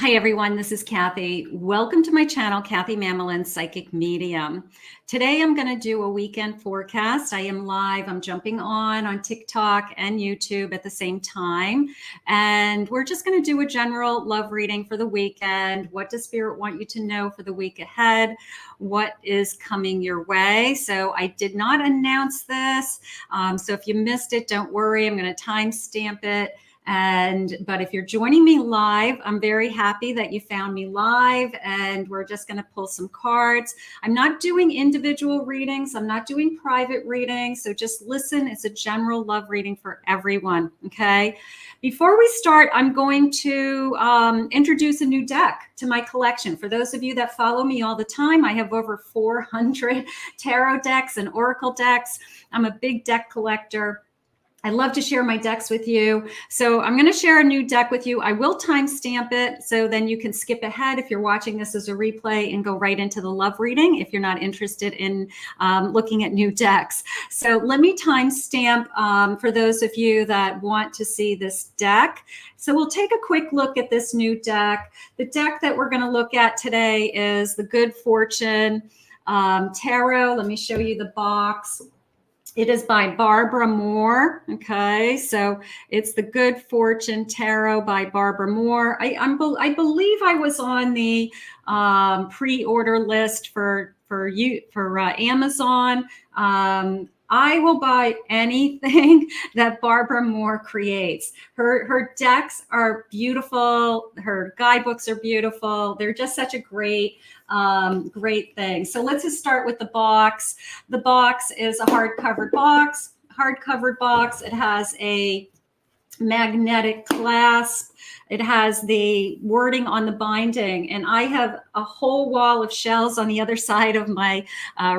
Hi everyone, this is Kathy. Welcome to my channel, Kathy Mamelin, Psychic Medium. Today I'm going to do a weekend forecast. I am live. I'm jumping on TikTok and YouTube at the same time. And we're just going to do a general love reading for the weekend. What does Spirit want you to know for the week ahead? What is coming your way? So I did not announce this. So if you missed it, don't worry. I'm going to timestamp it. But if you're joining me live, I'm very happy that you found me live, and we're just going to pull some cards. I'm not doing individual readings. I'm not doing private readings. So just listen. It's a general love reading for everyone. Okay. Before we start, I'm going to introduce a new deck to my collection. For those of you that follow me all the time, I have over 400 tarot decks and oracle decks. I'm a big deck collector. I love to share my decks with you. So I'm going to share a new deck with you. I will timestamp it so then you can skip ahead if you're watching this as a replay and go right into the love reading if you're not interested in looking at new decks. So let me timestamp for those of you that want to see this deck. So we'll take a quick look at this new deck. The deck that we're going to look at today is the Good Fortune Tarot. Let me show you the box. It is by Barbara Moore. Okay, so it's the Good Fortune Tarot by Barbara Moore. I believe I was on the pre-order list for Amazon. I will buy anything that Barbara Moore creates. Her decks are beautiful. Her guidebooks are beautiful. They're just such a great thing. So let's just start with the box. The box is a hardcover box. It has a magnetic clasp. It has the wording on the binding, and I have a whole wall of shelves on the other side of my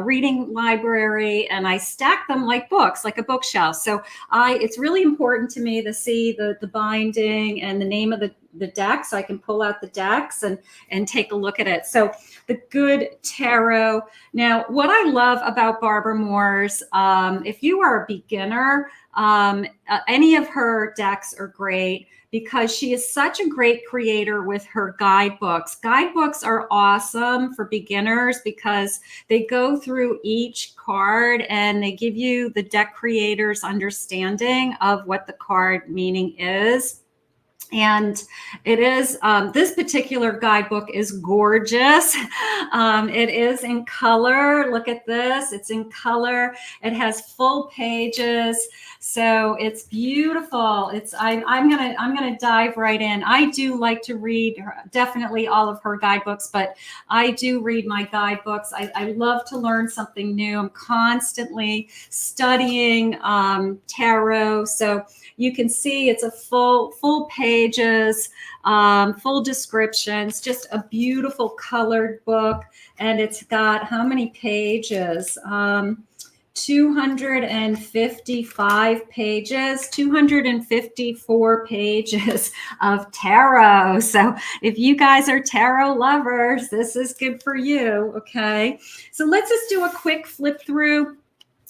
reading library, and I stack them like books, like a bookshelf. So it's really important to me to see the binding and the name of the deck, so I can pull out the decks and take a look at it. So the Good Tarot. Now, what I love about Barbara Moore's, if you are a beginner, any of her decks are great because she is such a great creator with her guidebooks. Guidebooks are awesome for beginners because they go through each card and they give you the deck creator's understanding of what the card meaning is. And it is, this particular guidebook is gorgeous. It is in color. Look at this. It's in color. It has full pages. So it's beautiful. I'm gonna dive right in. I do like to read definitely all of her guidebooks, but I do read my guidebooks. I love to learn something new. I'm constantly studying tarot. So you can see it's a full pages, full descriptions, just a beautiful colored book. And it's got how many pages? 255 pages, 254 pages of tarot. So if you guys are tarot lovers, this is good for you. Okay. So let's just do a quick flip through.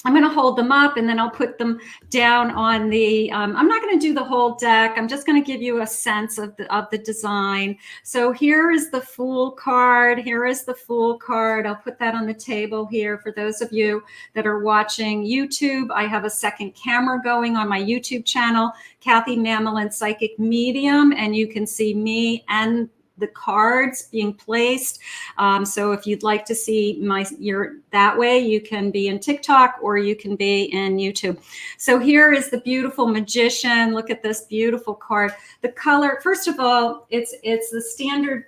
I'm going to hold them up and then I'll put them down on the, I'm not going to do the whole deck. I'm just going to give you a sense of the design. So here is the Fool card. Here is the Fool card. I'll put that on the table here for those of you that are watching YouTube. I have a second camera going on my YouTube channel, Kathy Mamelin, Psychic Medium, and you can see me and the cards being placed. So if you'd like to see that way, you can be in TikTok or you can be in YouTube. So here is the beautiful Magician. Look at this beautiful card. The color, first of all, it's the standard,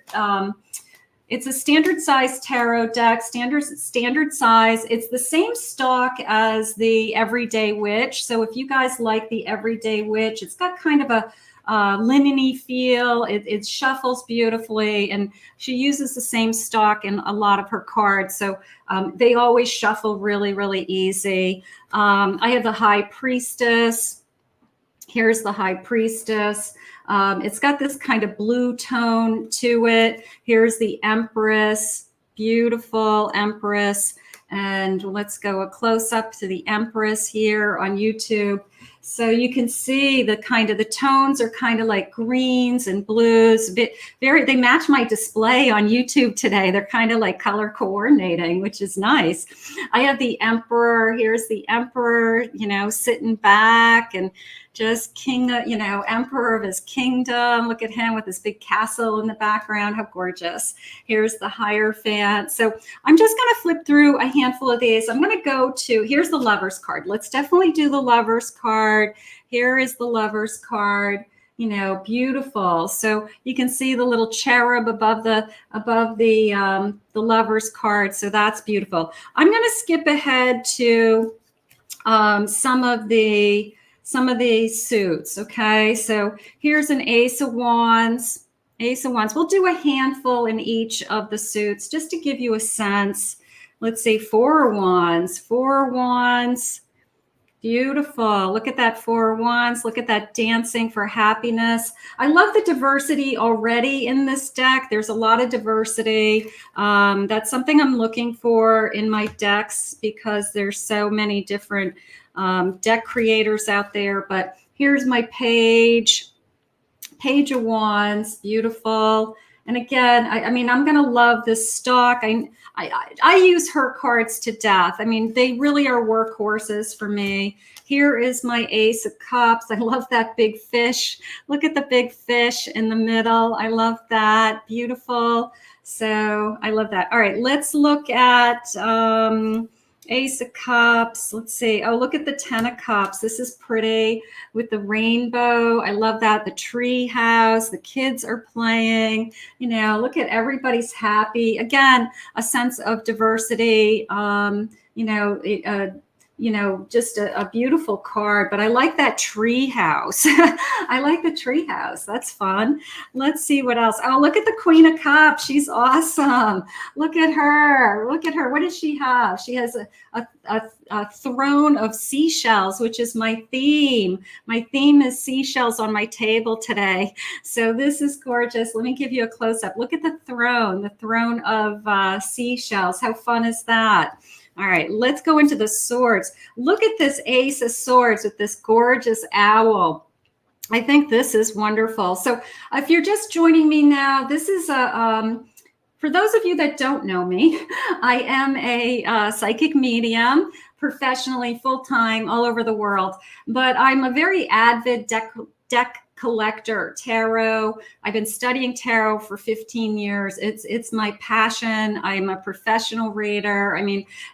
it's a standard size tarot deck, standard size. It's the same stock as the Everyday Witch. So if you guys like the Everyday Witch, it's got kind of a linen-y feel. It shuffles beautifully, and she uses the same stock in a lot of her cards. So they always shuffle really, really easy. I have the High Priestess. Here's the High Priestess. It's got this kind of blue tone to it. Here's the Empress, beautiful Empress. And let's go a close up to the Empress here on YouTube. So you can see the tones are kind of like greens and blues, they match my display on YouTube today. They're kind of like color coordinating, which is nice. I have the Emperor. Here's the Emperor, sitting back and just king, emperor of his kingdom. Look at him with his big castle in the background. How gorgeous. Here's the Hierophant. So I'm just going to flip through a handful of these. I'm going to go to, here's the Lover's card. Let's definitely do the Lover's card. Here is the Lover's card. Beautiful. So you can see the little cherub above the Lover's card. So that's beautiful. I'm going to skip ahead to some of these suits. Okay, so here's an Ace of Wands. We'll do a handful in each of the suits just to give you a sense. Let's see, Four of Wands. Beautiful. Look at that Four of Wands. Look at that dancing for happiness. I love the diversity already in this deck. There's a lot of diversity. That's something I'm looking for in my decks because there's so many different deck creators out there. But here's my Page of Wands. Beautiful. And again, I'm going to love this stock. I use her cards to death. They really are workhorses for me. Here is my Ace of Cups. I love that big fish. Look at the big fish in the middle. I love that. Beautiful. So I love that. All right, let's look at Ace of Cups. Let's see. Oh, look at the Ten of Cups. This is pretty with the rainbow. I love that. The tree house. The kids are playing. Look at everybody's happy. Again, a sense of diversity. Just a beautiful card. But I like that tree house. I like the tree house. That's fun. Let's see what else. Oh, look at the Queen of Cups. She's awesome. Look at her. What does she have? She has a throne of seashells, which is my theme. My theme is seashells on my table today. So this is gorgeous. Let me give you a close-up. Look at the throne of seashells. How fun is that? All right, let's go into the swords. Look at this Ace of Swords with this gorgeous owl. I think this is wonderful. So if you're just joining me now, this is for those of you that don't know me, I am a psychic medium, professionally, full-time, all over the world. But I'm a very avid deck collector, tarot. I've been studying tarot for 15 years. It's my passion. I'm a professional reader.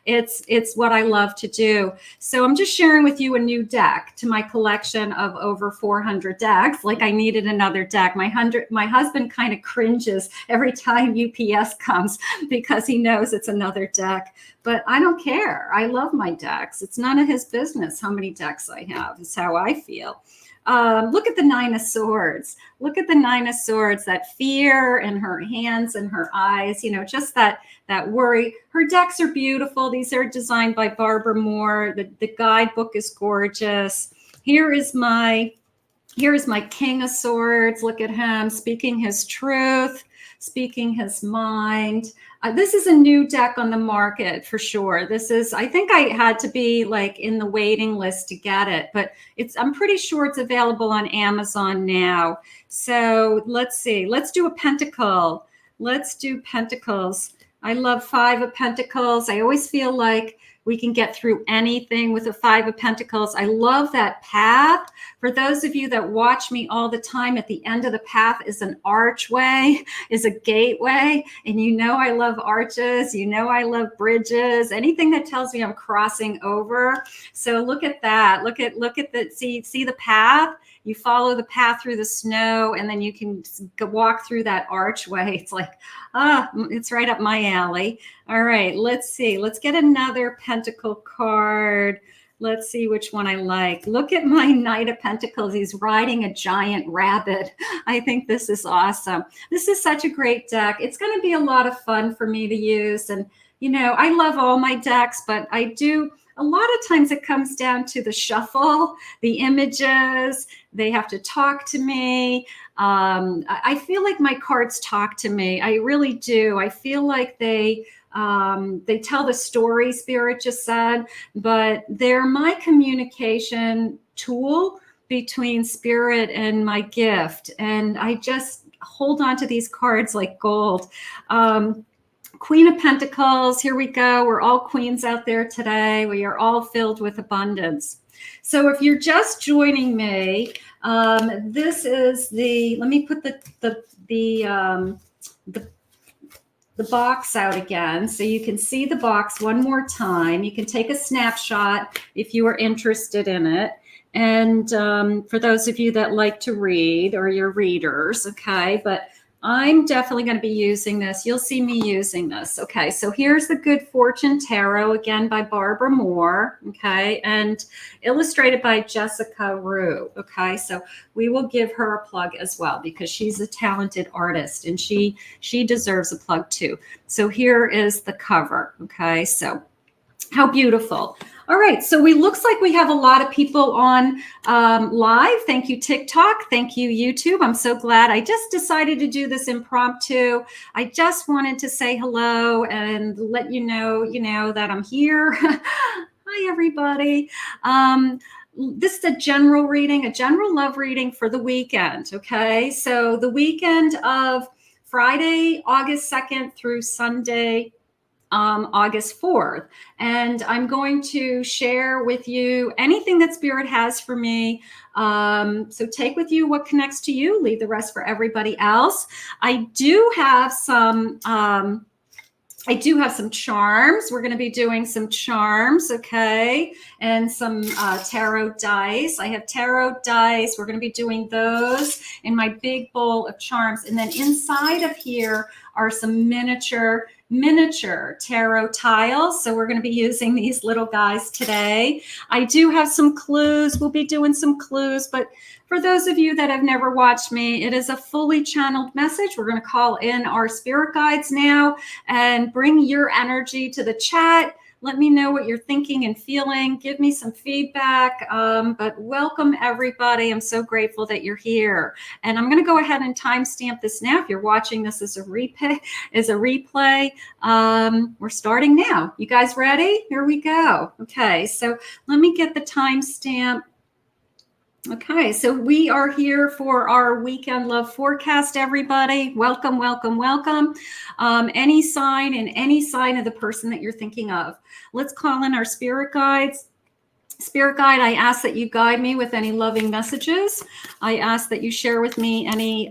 It's what I love to do. So I'm just sharing with you a new deck to my collection of over 400 decks. Like I needed another deck. My husband kind of cringes every time UPS comes because he knows it's another deck. But I don't care. I love my decks. It's none of his business how many decks I have. It's how I feel. Look at the Nine of Swords. Look at the Nine of Swords, that fear in her hands and her eyes, just that worry. Her decks are beautiful. These are designed by Barbara Moore. The guidebook is gorgeous. Here is my King of Swords. Look at him speaking his truth, speaking his mind. This is a new deck on the market for sure. I think I had to be like in the waiting list to get it, but I'm pretty sure it's available on Amazon now. So let's see, let's do a pentacle. Let's do pentacles. I love Five of Pentacles. I always feel like we can get through anything with a Five of Pentacles. I love that path. For those of you that watch me all the time, at the end of the path is an archway, is a gateway. And I love arches. I love bridges, anything that tells me I'm crossing over. So look at that. Look at see the path. You follow the path through the snow and then you can walk through that archway. It's like, it's right up my alley. All right, let's see. Let's get another pentacle card. Let's see which one I like. Look at my Knight of Pentacles. He's riding a giant rabbit. I think this is awesome. This is such a great deck. It's going to be a lot of fun for me to use. And, I love all my decks, but a lot of times it comes down to the shuffle, the images. They have to talk to me. I feel like my cards talk to me. I really do. I feel like they tell the story, Spirit just said, but they're my communication tool between spirit and my gift. And I just hold on to these cards like gold. Queen of Pentacles, here we go. We're all queens out there today. We are all filled with abundance. So if you're just joining me, this is the, let me put the box out again so you can see the box one more time. You can take a snapshot if you are interested in it. And for those of you that like to read or you're readers, okay, but I'm definitely going to be using this. You'll see me using this. Okay, so here's the Good Fortune Tarot, again by Barbara Moore, okay, and illustrated by Jessica Rue, okay, so we will give her a plug as well because she's a talented artist and she deserves a plug too. So here is the cover, okay, so how beautiful. All right, so looks like we have a lot of people on live. Thank you, TikTok. Thank you, YouTube. I'm so glad. I just decided to do this impromptu. I just wanted to say hello and let you know that I'm here. Hi, everybody. This is a general reading, a general love reading for the weekend, okay? So the weekend of Friday, August 2nd through Sunday, August 4th. And I'm going to share with you anything that Spirit has for me. So take with you what connects to you, leave the rest for everybody else. I do have some charms. We're going to be doing some charms, okay? And some tarot dice. I have tarot dice. We're going to be doing those in my big bowl of charms. And then inside of here are some miniature tarot tiles. So we're going to be using these little guys today. I do have some clues. We'll be doing some clues, but for those of you that have never watched me, it is a fully channeled message. We're going to call in our spirit guides now and bring your energy to the chat. Let me know what you're thinking and feeling. Give me some feedback. But welcome, everybody. I'm so grateful that you're here. And I'm going to go ahead and timestamp this now. If you're watching this as a replay, we're starting now. You guys ready? Here we go. Okay, so let me get the timestamp. Okay, so we are here for our weekend love forecast, everybody. Welcome, welcome, welcome. Any sign and any sign of the person that you're thinking of. Let's call in our spirit guides. Spirit guide, I ask that you guide me with any loving messages. I ask that you share with me any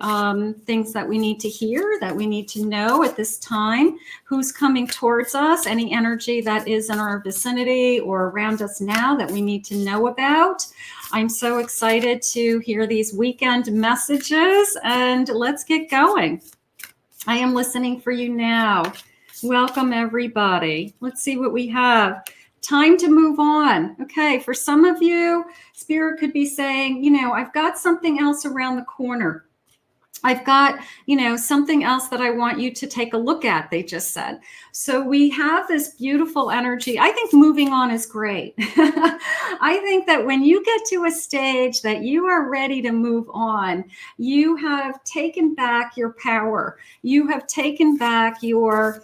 things that we need to hear, that we need to know at this time, who's coming towards us, any energy that is in our vicinity or around us now that we need to know about. I'm so excited to hear these weekend messages, and let's get going. I am listening for you now. Welcome, everybody. Let's see what we have. Time to move on. Okay, for some of you, Spirit could be saying, I've got something else around the corner. I've got, something else that I want you to take a look at, they just said. So we have this beautiful energy. I think moving on is great. I think that when you get to a stage that you are ready to move on, you have taken back your power. You have taken back your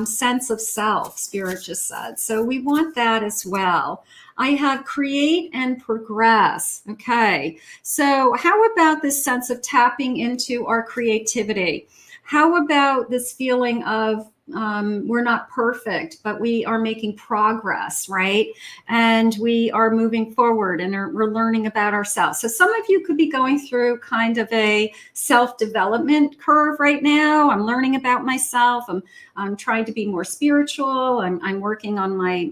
sense of self, Spirit just said. So we want that as well. I have create and progress. Okay. So how about this sense of tapping into our creativity? How about this feeling of we're not perfect, but we are making progress, right? And we are moving forward and we're learning about ourselves. So some of you could be going through kind of a self-development curve right now. I'm learning about myself. I'm trying to be more spiritual. I'm working on my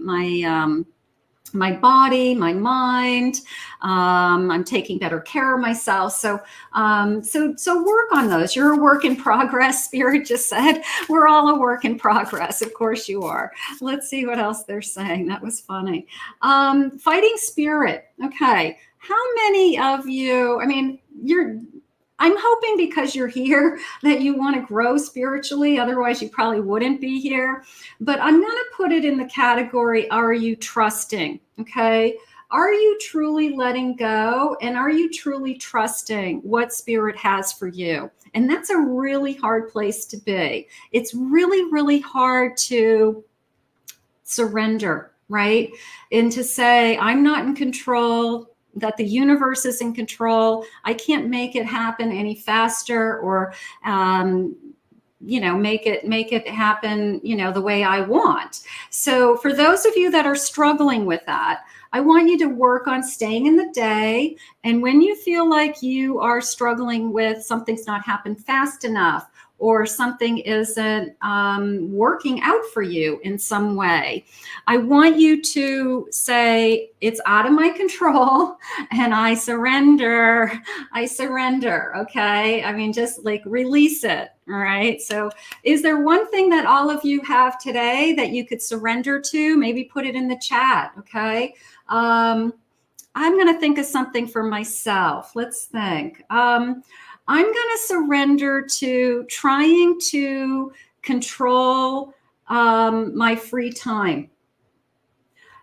body, my mind. I'm taking better care of myself. So work on those. You're a work in progress. Spirit just said, we're all a work in progress. Of course you are. Let's see what else they're saying. That was funny. Fighting spirit. Okay. How many of you, I'm hoping because you're here that you want to grow spiritually. Otherwise, you probably wouldn't be here. But I'm going to put it in the category, are you trusting? Okay. Are you truly letting go? And are you truly trusting what Spirit has for you? And that's a really hard place to be. It's really, really hard to surrender, right? And to say, I'm not in control. that the universe is in control. I can't make it happen any faster or, make it happen, the way I want. So for those of you that are struggling with that, I want you to work on staying in the day. And when you feel like you are struggling with something's not happened fast enough, or something isn't working out for you in some way, I want you to say, it's out of my control and I surrender. Okay. I mean, just like release it. All right. So is there one thing that all of you have today that you could surrender to? Maybe put it in the chat. Okay. I'm going to think of something for myself. Let's think. I'm going to surrender to trying to control my free time.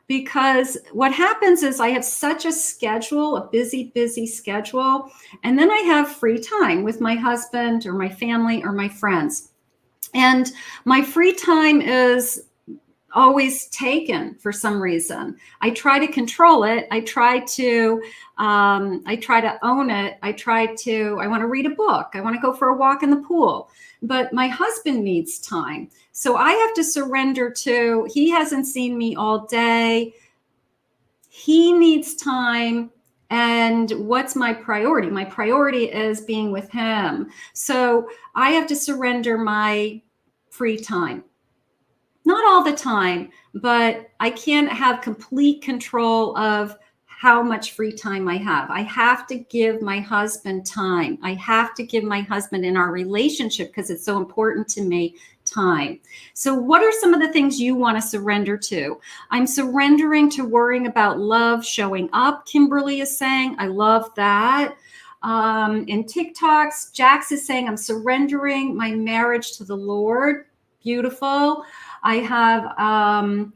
Because what happens is I have such a schedule, a busy schedule, and then I have free time with my husband or my family or my friends. And my free time is always taken for some reason. I try to control it. I try to own it. I want to read a book. I want to go for a walk in the pool. But my husband needs time. So I have to surrender to, he hasn't seen me all day. He needs time. And what's my priority? My priority is being with him. So I have to surrender my free time. Not all the time, but I can't have complete control of how much free time I have. I have to give my husband time. I have to give my husband in our relationship, because it's so important to me, time. So what are some of the things you want to surrender to? I'm surrendering to worrying about love showing up, Kimberly is saying. I love that. In TikToks, Jax is saying, I'm surrendering my marriage to the Lord. Beautiful. I have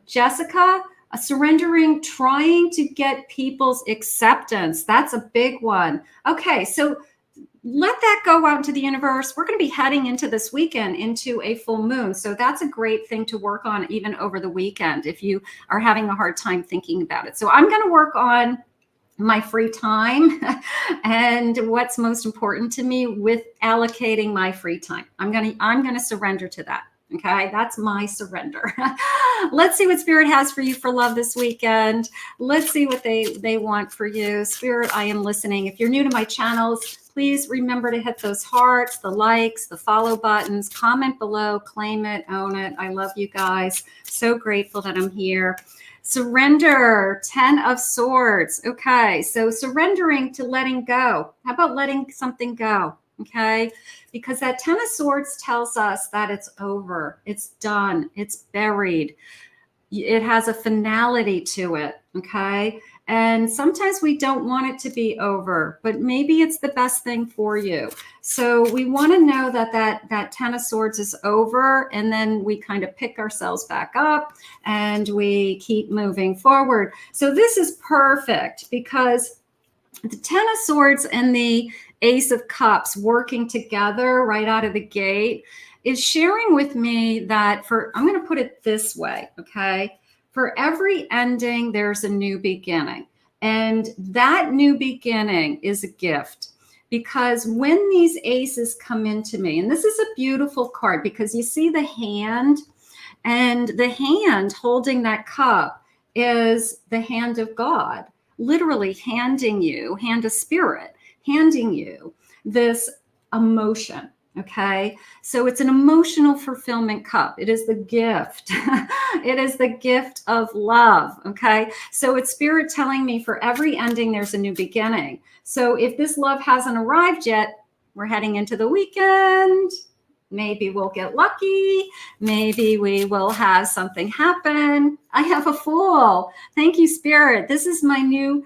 Jessica, surrendering, trying to get people's acceptance. That's a big one. Okay, so let that go out into the universe. We're going to be heading into this weekend into a full moon. So that's a great thing to work on even over the weekend if you are having a hard time thinking about it. So I'm going to work on my free time and what's most important to me with allocating my free time. I'm going to surrender to that. Okay, that's my surrender. Let's see what Spirit has for you for love this weekend. Let's see what they want for you. Spirit, I am listening. If you're new to my channels, please remember to hit those hearts, the likes, the follow buttons, comment below, claim it, own it. I love you guys. So grateful that I'm here. Surrender, 10 of Swords. Okay, so surrendering to letting go. How about letting something go? Okay, because that 10 of Swords tells us that it's over, it's done, it's buried. It has a finality to it. Okay, and sometimes we don't want it to be over, but maybe it's the best thing for you. So we want to know that 10 of Swords is over, and then we kind of pick ourselves back up and we keep moving forward. So this is perfect because the 10 of Swords and the Ace of Cups working together right out of the gate is sharing with me that I'm going to put it this way, okay? For every ending, there's a new beginning. And that new beginning is a gift. Because when these aces come into me, and this is a beautiful card because you see the hand, and the hand holding that cup is the hand of God, literally handing you, hand of spirit, handing you this emotion. Okay, so it's an emotional fulfillment cup. It is the gift. It is the gift of love. Okay, so it's Spirit telling me for every ending, there's a new beginning. So if this love hasn't arrived yet, we're heading into the weekend. Maybe we'll get lucky. Maybe we will have something happen. I have a Fool. Thank you, Spirit. This is my new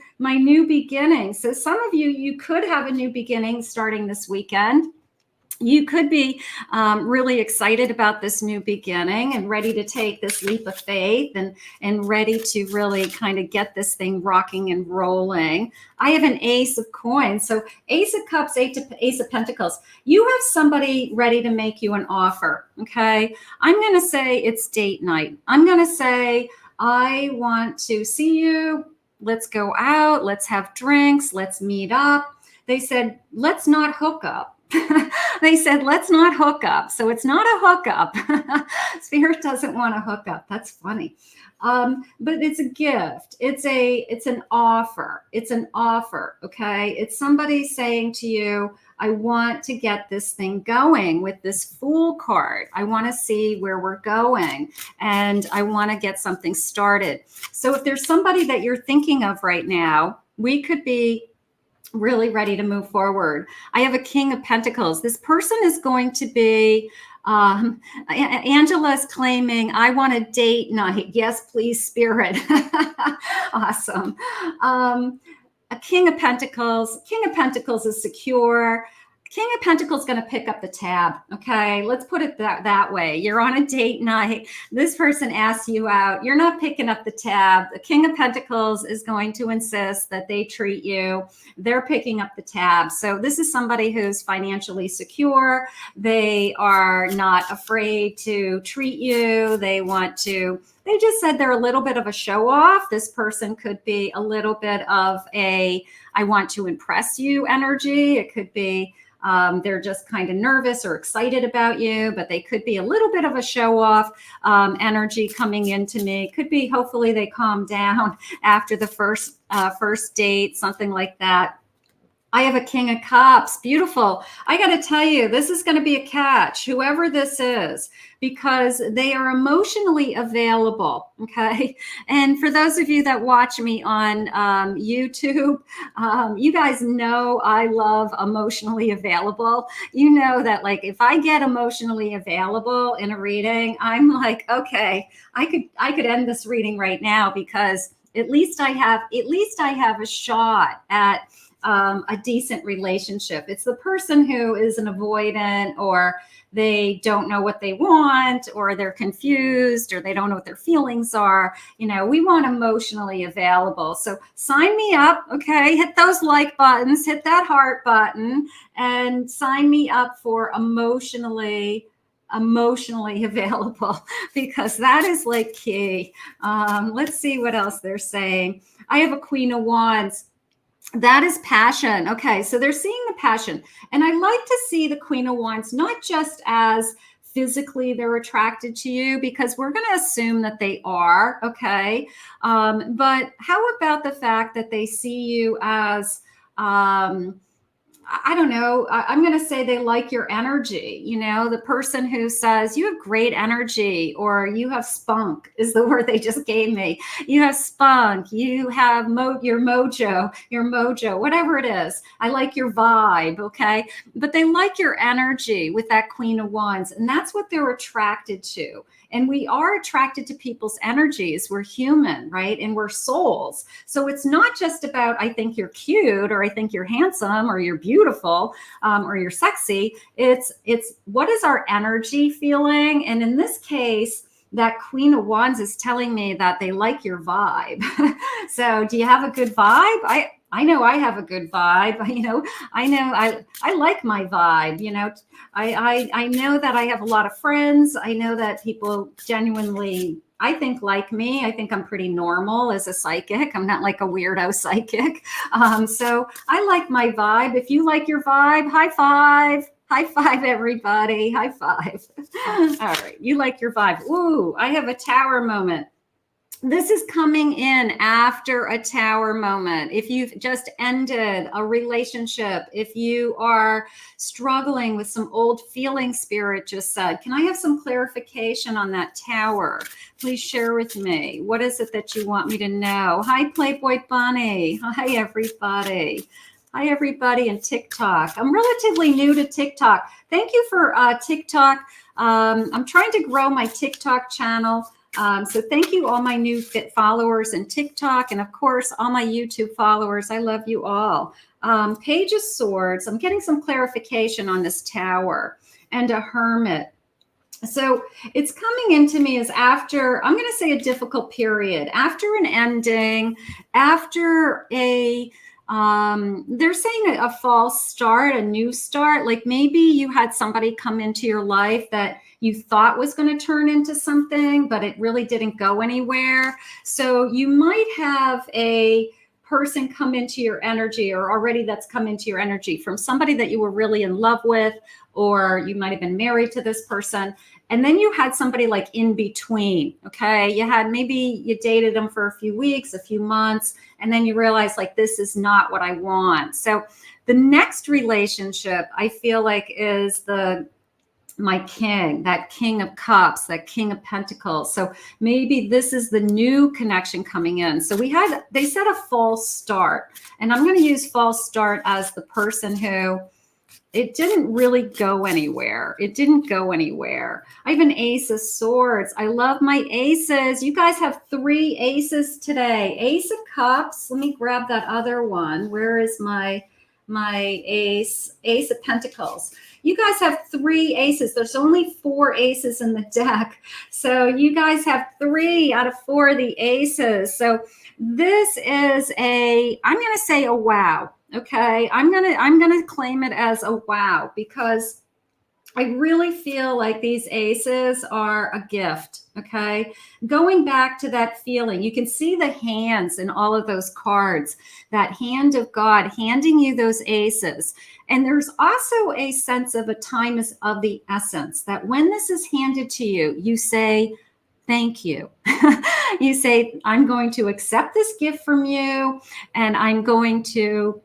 beginning. So some of you could have a new beginning starting this weekend. You could be really excited about this new beginning and ready to take this leap of faith and ready to really kind of get this thing rocking and rolling. I have an Ace of Coins. So Ace of Cups, Ace of Pentacles. You have somebody ready to make you an offer, okay? I'm going to say it's date night. I'm going to say, I want to see you. let's go out, let's have drinks, let's meet up. They said, let's not hook up. They said, let's not hook up. So it's not a hookup. Spirit doesn't want to hook up. That's funny. But it's a gift. It's an offer. It's an offer. Okay. It's somebody saying to you, I want to get this thing going with this Fool card. I want to see where we're going, and I want to get something started. So if there's somebody that you're thinking of right now, we could be really ready to move forward. I have a King of Pentacles. This person is going to be, Angela's claiming, I want a date night. Yes, please, Spirit. Awesome. A King of Pentacles. King of Pentacles is secure. King of Pentacles is going to pick up the tab. Okay, let's put it that way. You're on a date night. This person asks you out. You're not picking up the tab. The King of Pentacles is going to insist that they treat you. They're picking up the tab. So this is somebody who's financially secure. They are not afraid to treat you. They just said they're a little bit of a show off. This person could be a little bit of a, I want to impress you energy. It could be, they're just kind of nervous or excited about you, but they could be a little bit of a show off energy coming into me. Could be, hopefully they calm down after the first date, something like that. I have a King of Cups. Beautiful. I got to tell you, this is going to be a catch, whoever this is, because they are emotionally available. Okay. And for those of you that watch me on YouTube, you guys know I love emotionally available. You know that, like, if I get emotionally available in a reading, I'm like, okay, I could end this reading right now, because at least I have a shot at a decent relationship. It's the person who is an avoidant, or they don't know what they want, or they're confused, or they don't know what their feelings are. You know, we want emotionally available. So sign me up. Okay. Hit those like buttons, hit that heart button, and sign me up for emotionally available, because that is like key. Let's see what else they're saying. I have a Queen of Wands. That is passion. Okay, so they're seeing the passion. And I like to see the Queen of Wands not just as physically they're attracted to you, because we're going to assume that they are, okay? But how about the fact that they see you as, I don't know, I'm going to say they like your energy. You know, the person who says you have great energy, or you have spunk is the word they just gave me. You have spunk, you have your mojo, whatever it is. I like your vibe, okay? But they like your energy with that Queen of Wands, and that's what they're attracted to. And we are attracted to people's energies. We're human, right? And we're souls. So it's not just about, I think you're cute, or I think you're handsome, or you're beautiful, or you're sexy. It's what is our energy feeling? And in this case, that Queen of Wands is telling me that they like your vibe. So do you have a good vibe? I know I have a good vibe. You know I like my vibe. You know, I know that I have a lot of friends. I know that people genuinely, I think, like me. I think I'm pretty normal as a psychic. I'm not like a weirdo psychic. So I like my vibe. If you like your vibe, high five. High five, everybody. High five. All right. You like your vibe. Ooh, I have a Tower moment. This is coming in after a Tower moment. If you've just ended a relationship, if you are struggling with some old feelings, Spirit just said, can I have some clarification on that Tower? Please share with me. What is it that you want me to know? Hi, Playboy Bunny. Hi, everybody. Hi, everybody in TikTok. I'm relatively new to TikTok. Thank you for TikTok. I'm trying to grow my TikTok channel. So thank you, all my new followers in TikTok, and of course, all my YouTube followers. I love you all. Page of Swords. I'm getting some clarification on this Tower, and a Hermit. So it's coming into me as after, I'm going to say, a difficult period, after an ending, after a They're saying a false start, a new start. Like maybe you had somebody come into your life that you thought was going to turn into something, but it really didn't go anywhere. So you might have a person come into your energy, or already that's come into your energy from somebody that you were really in love with, or you might have been married to this person. And then you had somebody like in between. Okay. Maybe you dated them for a few weeks, a few months, and then you realize like, this is not what I want. So the next relationship I feel like is my king, that king of cups, that king of pentacles. So maybe this is the new connection coming in. So they said a false start, and I'm going to use false start as the person who it didn't really go anywhere. It didn't go anywhere. I have an ace of swords. I love my aces. You guys have 3 aces today. Ace of cups. Let me grab that other one. Where is my ace? Ace of pentacles. You guys have 3 aces. There's only 4 aces in the deck. So you guys have 3 out of 4 of the aces. So this is I'm going to say a wow. Okay. I'm going to claim it as a wow, because I really feel like these aces are a gift. Okay. Going back to that feeling, you can see the hands in all of those cards, that hand of God handing you those aces. And there's also a sense of a time is of the essence, that when this is handed to you, you say, thank you. You say, I'm going to accept this gift from you, and I'm going to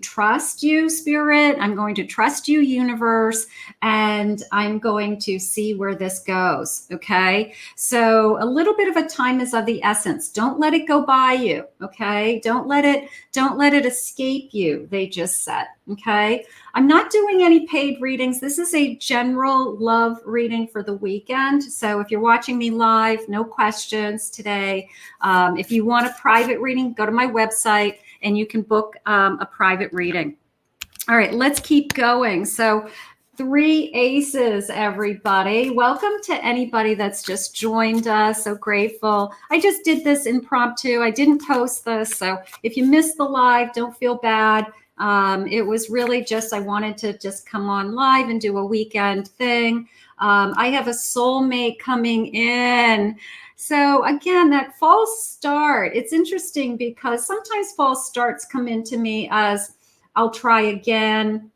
trust you, Spirit. I'm going to trust you, universe, and I'm going to see where this goes. Okay. So a little bit of a time is of the essence. Don't let it go by you. Okay. Don't let it escape you. They just said, okay. I'm not doing any paid readings. This is a general love reading for the weekend. So if you're watching me live, no questions today. If you want a private reading, go to my website and you can book a private reading. All right, let's keep going. So 3 aces, everybody. Welcome to anybody that's just joined us. So grateful. I just did this impromptu. I didn't post this. So if you missed the live, don't feel bad. It was really just, I wanted to just come on live and do a weekend thing. I have a soulmate coming in. So again, that false start, it's interesting because sometimes false starts come into me as I'll try again,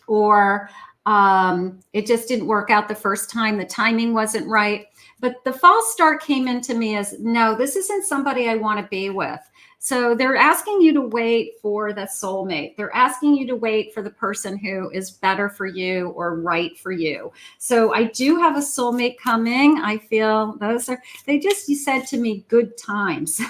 or it just didn't work out the first time. The timing wasn't right. But the false start came into me as, no, this isn't somebody I want to be with. So they're asking you to wait for the soulmate. They're asking you to wait for the person who is better for you or right for you. So I do have a soulmate coming. I feel you said to me, good times.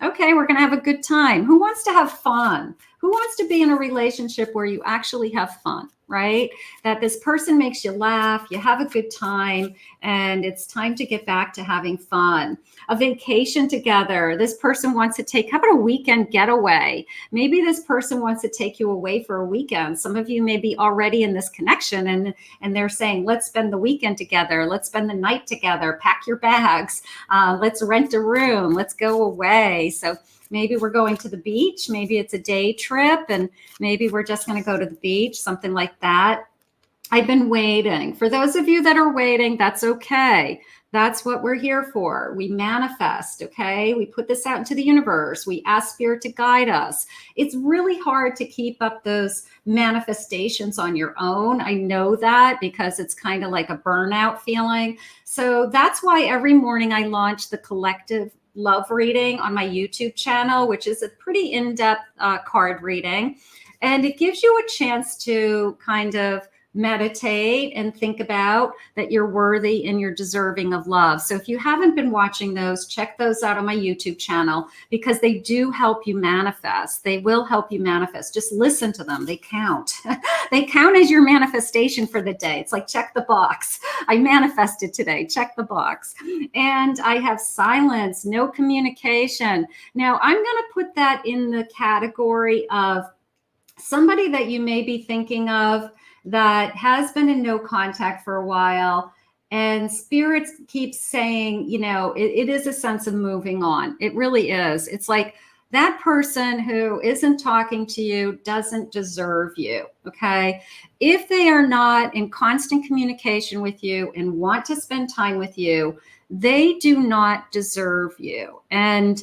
Okay, we're going to have a good time. Who wants to have fun? Who wants to be in a relationship where you actually have fun, right? That this person makes you laugh, you have a good time, and it's time to get back to having fun. A vacation together. This person wants to how about a weekend getaway? Maybe this person wants to take you away for a weekend. Some of you may be already in this connection and they're saying, let's spend the weekend together. Let's spend the night together. Pack your bags. Let's rent a room. Let's go away. So maybe we're going to the beach. Maybe it's a day trip, and maybe we're just going to go to the beach, something like that. I've been waiting. For those of you that are waiting, that's okay. That's what we're here for. We manifest, okay? We put this out into the universe. We ask Spirit to guide us. It's really hard to keep up those manifestations on your own. I know that because it's kind of like a burnout feeling. So that's why every morning I launch the collective love reading on my YouTube channel, which is a pretty in-depth card reading. And it gives you a chance to kind of meditate and think about that you're worthy and you're deserving of love. So if you haven't been watching those, check those out on my YouTube channel, because they do help you manifest. They will help you manifest. Just listen to them. They count. They count as your manifestation for the day. It's like, check the box. I manifested today. Check the box. And I have silence, no communication. Now I'm going to put that in the category of somebody that you may be thinking of that has been in no contact for a while, and Spirit keeps saying, it is a sense of moving on. It really is. It's like that person who isn't talking to you doesn't deserve you, okay? If they are not in constant communication with you and want to spend time with you, they do not deserve you. And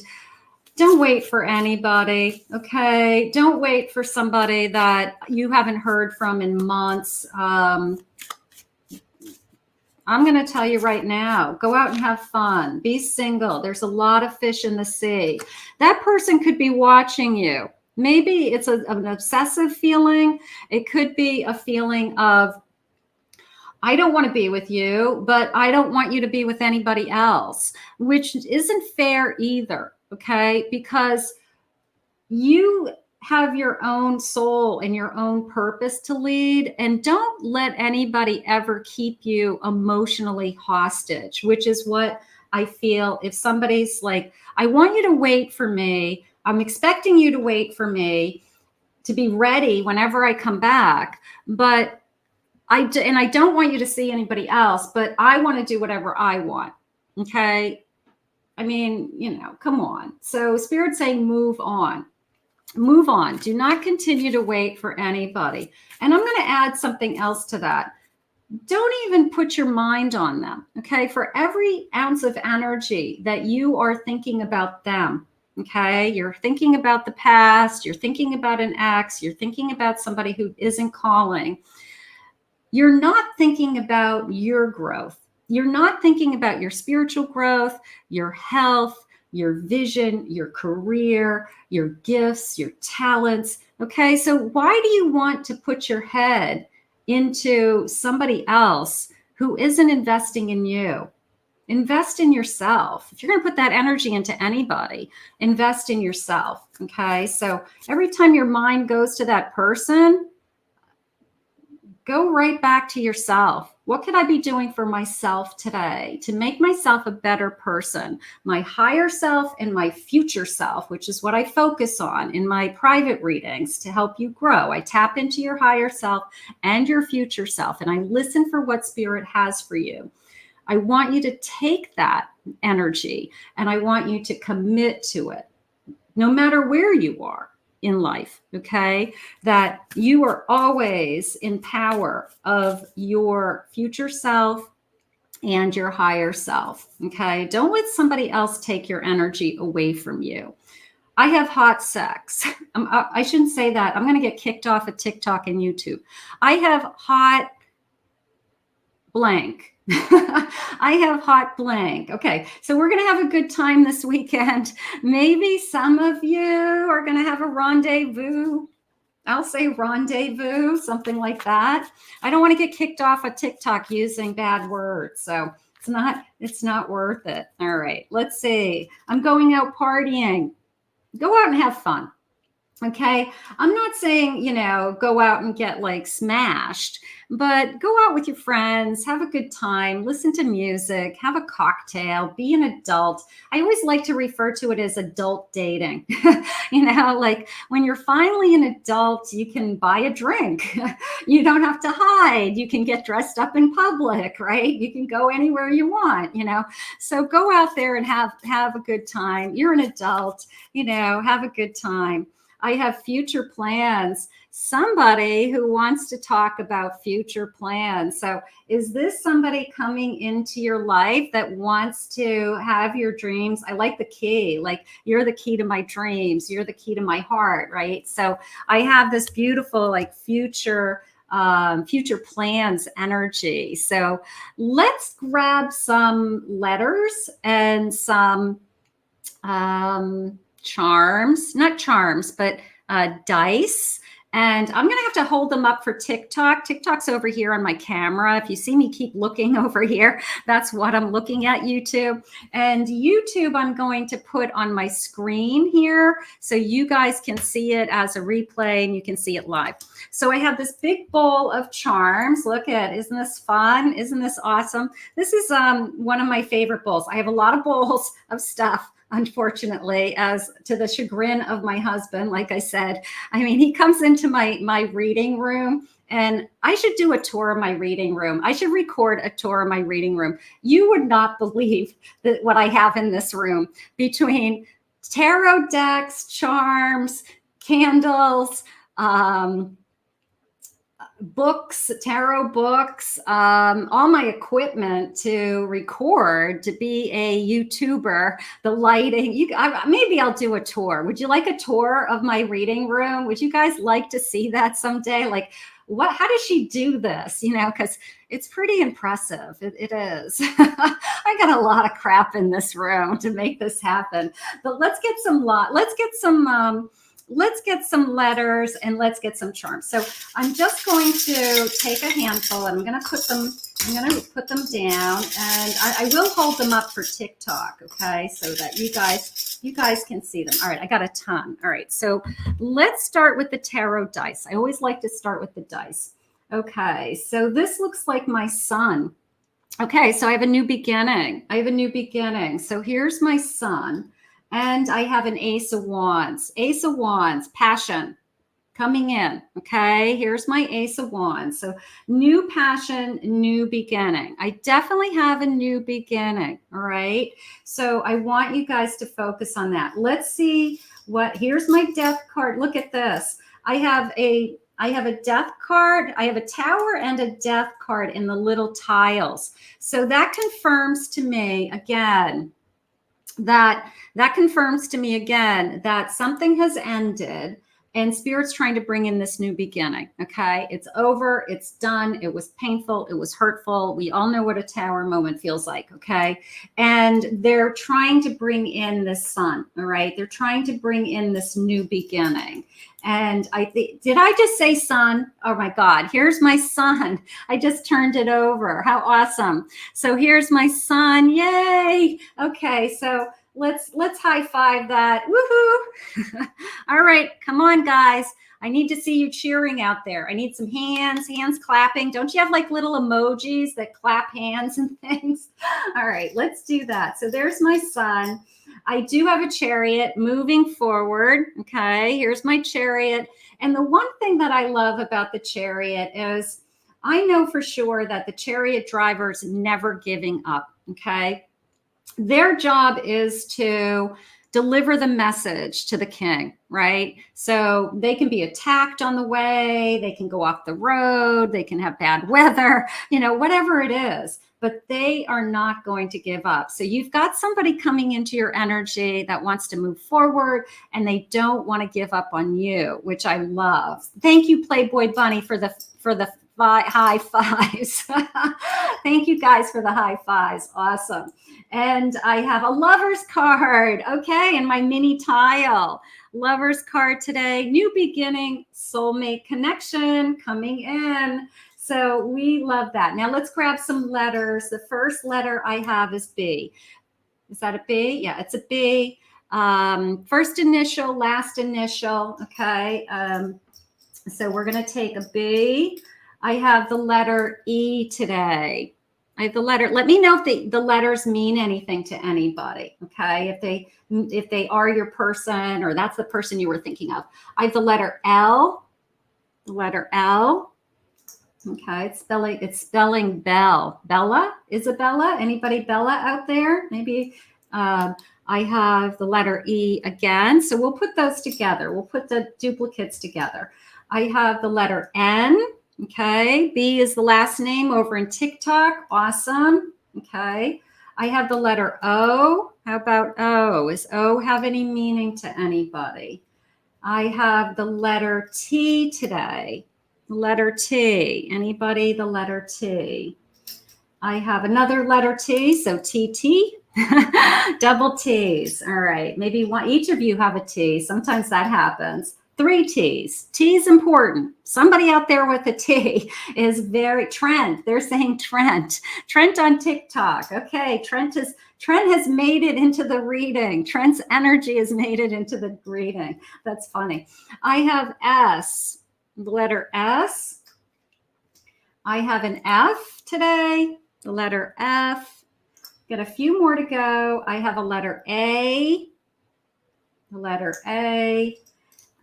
don't wait for anybody, okay? Don't wait for somebody that you haven't heard from in months. I'm going to tell you right now, go out and have fun. Be single. There's a lot of fish in the sea. That person could be watching you. Maybe it's an obsessive feeling. It could be a feeling of, I don't want to be with you, but I don't want you to be with anybody else, which isn't fair either, okay? Because you have your own soul and your own purpose to lead, and don't let anybody ever keep you emotionally hostage, which is what I feel. If somebody's like, I want you to wait for me, I'm expecting you to wait for me to be ready whenever I come back, but I don't want you to see anybody else, but I want to do whatever I want, okay? I mean, you know, come on. So Spirit's saying move on. Move on. Do not continue to wait for anybody. And I'm going to add something else to that. Don't even put your mind on them, okay? For every ounce of energy that you are thinking about them, okay? You're thinking about the past, you're thinking about an ex, you're thinking about somebody who isn't calling. You're not thinking about your growth. You're not thinking about your spiritual growth, your health, your vision, your career, your gifts, your talents. Okay, so why do you want to put your head into somebody else who isn't investing in you? Invest in yourself. If you're going to put that energy into anybody, invest in yourself. Okay, so every time your mind goes to that person, go right back to yourself. What could I be doing for myself today to make myself a better person? My higher self and my future self, which is what I focus on in my private readings to help you grow. I tap into your higher self and your future self, and I listen for what Spirit has for you. I want you to take that energy and I want you to commit to it, no matter where you are in life, okay? That you are always in power of your future self and your higher self, okay? Don't let somebody else take your energy away from you. I have hot sex. I shouldn't say that. I'm going to get kicked off of TikTok and YouTube. I have hot blank. I have hot blank. Okay, so we're going to have a good time this weekend. Maybe some of you are going to have a rendezvous. I'll say rendezvous, something like that. I don't want to get kicked off of TikTok using bad words, so it's not worth it. All right, let's see. I'm going out partying. Go out and have fun. Okay, I'm not saying, you know, go out and get like smashed, but go out with your friends, have a good time, listen to music, have a cocktail, be an adult. I always like to refer to it as adult dating. You know, like when you're finally an adult, you can buy a drink. You don't have to hide. You can get dressed up in public, right? You can go anywhere you want, you know. So go out there and have a good time. You're an adult, you know, have a good time. I have future plans. Somebody who wants to talk about future plans. So is this somebody coming into your life that wants to have your dreams? I like the key, like you're the key to my dreams. You're the key to my heart, right? So I have this beautiful like future plans energy. So let's grab some letters and some charms, not charms, but dice. And I'm going to have to hold them up for TikTok. TikTok's over here on my camera. If you see me keep looking over here, that's what I'm looking at, YouTube. And YouTube, I'm going to put on my screen here so you guys can see it as a replay and you can see it live. So I have this big bowl of charms. Look at, isn't this fun? Isn't this awesome? This is one of my favorite bowls. I have a lot of bowls of stuff, unfortunately, as to the chagrin of my husband. Like I said, I mean, he comes into my reading room, and I should do a tour of my reading room. I should record a tour of my reading room. You would not believe that what I have in this room, between tarot decks, charms, candles, books, tarot books, all my equipment to record, to be a YouTuber, the lighting. Maybe I'll do a tour. Would you like a tour of my reading room? Would you guys like to see that someday? Like, how does she do this? You know, because it's pretty impressive. It is. I got a lot of crap in this room to make this happen. But let's get some letters and let's get some charms. So I'm just going to take a handful and I'm going to put them down, and I will hold them up for TikTok, okay, so that you guys can see them. All right, I got a ton. All right, so let's start with the tarot dice. I always like to start with the dice. Okay, so this looks like my sun. Okay, so I have a new beginning. So here's my sun. And I have an Ace of Wands. Ace of Wands, passion coming in. Okay, here's my Ace of Wands. So new passion, new beginning. I definitely have a new beginning. All right. So I want you guys to focus on that. Let's see here's my death card. Look at this. I have a death card. I have a tower and a death card in the little tiles. So that confirms to me again, that something has ended and Spirit's trying to bring in this new beginning. Okay, it's over, it's done, it was painful, it was hurtful. We all know what a tower moment feels like. Okay, and they're trying to bring in this sun. All right, they're trying to bring in this new beginning. And did I just say sun? Oh my God, here's my sun. I just turned it over. How awesome. So here's my sun. Yay. Okay, so let's high five that. Woohoo. All right, come on, guys. I need to see you cheering out there. I need some hands clapping. Don't you have like little emojis that clap hands and things? All right, let's do that. So there's my sun. I do have a chariot moving forward. Okay, here's my chariot. And the one thing that I love about the chariot is I know for sure that the chariot driver's never giving up. Okay, their job is to deliver the message to the king, right? So they can be attacked on the way, they can go off the road, they can have bad weather, you know, whatever it is, but they are not going to give up. So you've got somebody coming into your energy that wants to move forward and they don't want to give up on you, which I love. Thank you, Playboy Bunny, for the high fives. Thank you guys for the high fives. Awesome. And I have a lover's card. Okay, in my mini tile. Lover's card today. New beginning, soulmate connection coming in. So we love that. Now let's grab some letters. The first letter I have is B. Is that a B? Yeah, it's a B. First initial, last initial. Okay. So we're going to take a B. I have the letter E today. I have the letter. Let me know if the letters mean anything to anybody. Okay, if they are your person or that's the person you were thinking of. I have the letter L. The letter L. Okay, it's spelling Belle. Bella, Isabella. Anybody Bella out there? Maybe. I have the letter E again. So we'll put those together. We'll put the duplicates together. I have the letter N. Okay, B is the last name over in TikTok. Awesome. Okay, I have the letter O. How about O? Does O have any meaning to anybody? I have the letter T today. The letter T. Anybody? The letter T. I have another letter T, so TT. Double T's. All right, maybe each of you have a T. Sometimes that happens. 3 T's. T is important. Somebody out there with a T is very Trent. They're saying Trent. Trent on TikTok. Okay, Trent has made it into the reading. Trent's energy has made it into the reading. That's funny. I have S. The letter S. I have an F today. The letter F. Got a few more to go. I have a letter A. The letter A.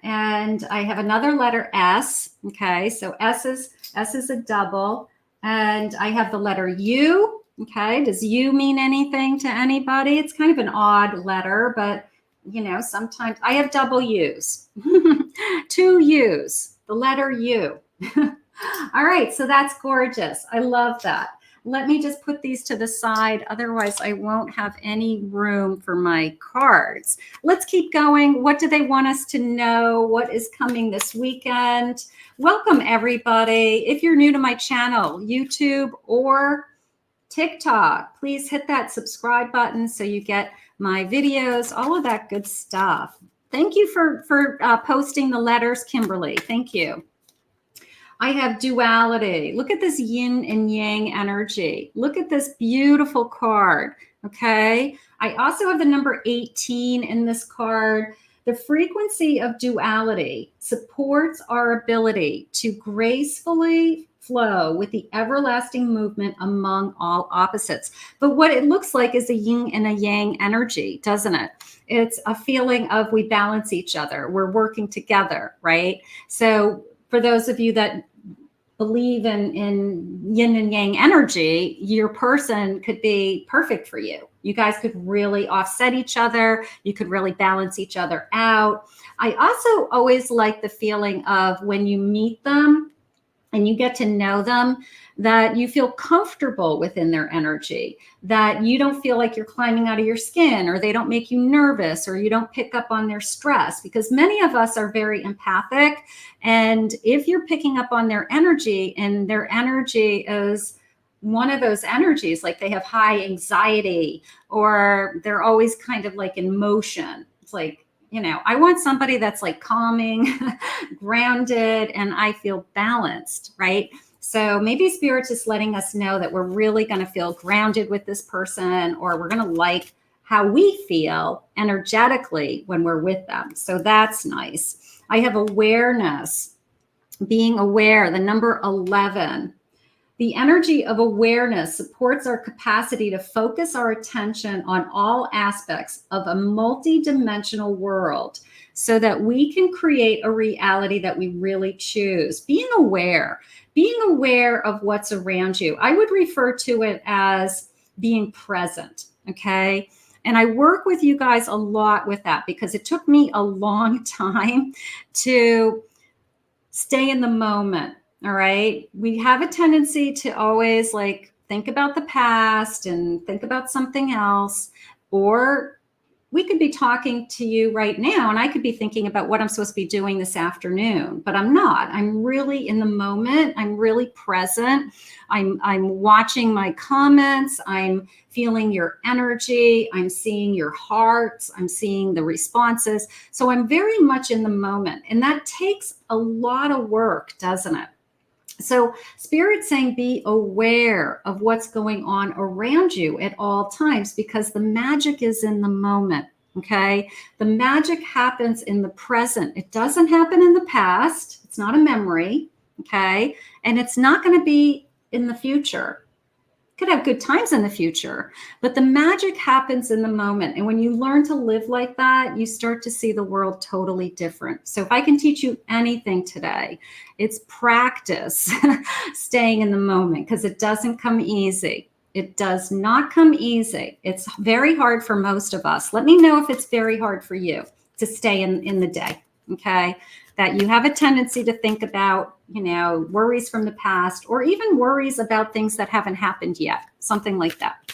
And I have another letter S. Okay, so S is a double. And I have the letter U. Okay, does U mean anything to anybody? It's kind of an odd letter, but You know, sometimes I have double U's, 2 U's, the letter U. All right, so that's gorgeous. I love that. Let me just put these to the side. Otherwise, I won't have any room for my cards. Let's keep going. What do they want us to know? What is coming this weekend? Welcome, everybody. If you're new to my channel, YouTube or TikTok, please hit that subscribe button so you get my videos, all of that good stuff. Thank you for posting the letters, Kimberly. Thank you. I have duality. Look at this yin and yang energy. Look at this beautiful card. Okay. I also have the number 18 in this card. The frequency of duality supports our ability to gracefully flow with the everlasting movement among all opposites. But what it looks like is a yin and a yang energy, doesn't it? It's a feeling of we balance each other. We're working together, right? So for those of you that believe in yin and yang energy, your person could be perfect for you. You guys could really offset each other. You could really balance each other out. I also always like the feeling of when you meet them and you get to know them, that you feel comfortable within their energy, that you don't feel like you're climbing out of your skin, or they don't make you nervous, or you don't pick up on their stress, because many of us are very empathic. And if you're picking up on their energy, and their energy is one of those energies, like they have high anxiety, or they're always kind of like in motion, it's like, you know, I want somebody that's like calming, grounded, and I feel balanced, right? So maybe Spirit's just letting us know that we're really going to feel grounded with this person, or we're going to like how we feel energetically when we're with them. So that's nice. I have awareness, being aware, the number 11. The energy of awareness supports our capacity to focus our attention on all aspects of a multi-dimensional world so that we can create a reality that we really choose. Being aware of what's around you. I would refer to it as being present, okay? And I work with you guys a lot with that because it took me a long time to stay in the moment. All right. We have a tendency to always like think about the past and think about something else, or we could be talking to you right now and I could be thinking about what I'm supposed to be doing this afternoon, but I'm not. I'm really in the moment. I'm really present. I'm watching my comments. I'm feeling your energy. I'm seeing your hearts. I'm seeing the responses. So I'm very much in the moment, and that takes a lot of work, doesn't it? So Spirit's saying be aware of what's going on around you at all times, because the magic is in the moment, okay? The magic happens in the present. It doesn't happen in the past. It's not a memory, okay? And it's not going to be in the future. Could have good times in the future, but the magic happens in the moment. And when you learn to live like that, you start to see the world totally different. So if I can teach you anything today, it's practice staying in the moment, because it doesn't come easy. It does not come easy. It's very hard for most of us. Let me know if it's very hard for you to stay in the day, okay? That you have a tendency to think about, you know, worries from the past, or even worries about things that haven't happened yet, something like that.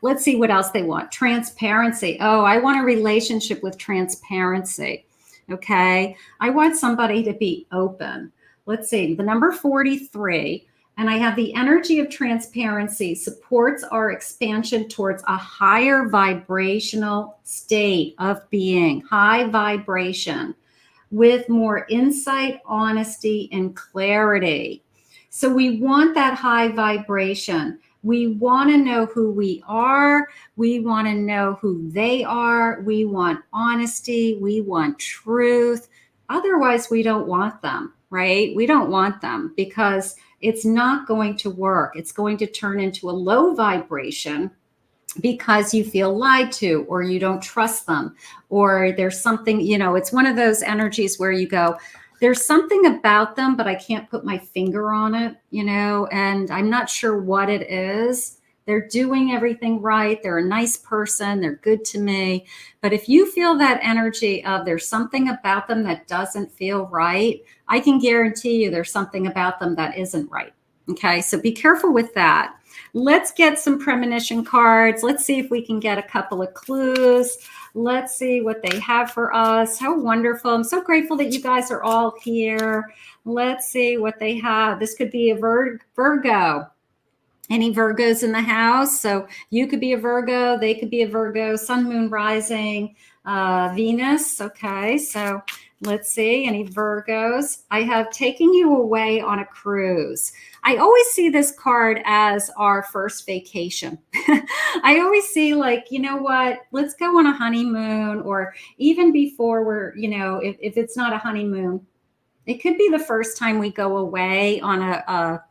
Let's see what else they want. Transparency. Oh, I want a relationship with transparency. Okay. I want somebody to be open. Let's see, the number 43, and I have the energy of transparency supports our expansion towards a higher vibrational state of being, high vibration, with more insight, honesty, and clarity. So we want that high vibration. We want to know who we are. We want to know who they are. We want honesty. We want truth. Otherwise, we don't want them, right? We don't want them because it's not going to work. It's going to turn into a low vibration because you feel lied to, or you don't trust them, or there's something, you know, it's one of those energies where you go, there's something about them, but I can't put my finger on it, you know, and I'm not sure what it is, They're doing everything right. They're a nice person. They're good to me. But if you feel that energy of there's something about them that doesn't feel right, I can guarantee you there's something about them that isn't right. Okay, so be careful with that. Let's get some premonition cards. Let's see if we can get a couple of clues. Let's see what they have for us. How wonderful. I'm so grateful that you guys are all here. Let's see what they have. This could be a Virgo. Any Virgos in the house? So you could be a Virgo. They could be a Virgo. Sun, moon, rising, Venus. Okay, so let's see. Any Virgos? I have taking you away on a cruise. I always see this card as our first vacation. I always see like, you know what, let's go on a honeymoon, or even before we're, you know, if it's not a honeymoon, it could be the first time we go away on a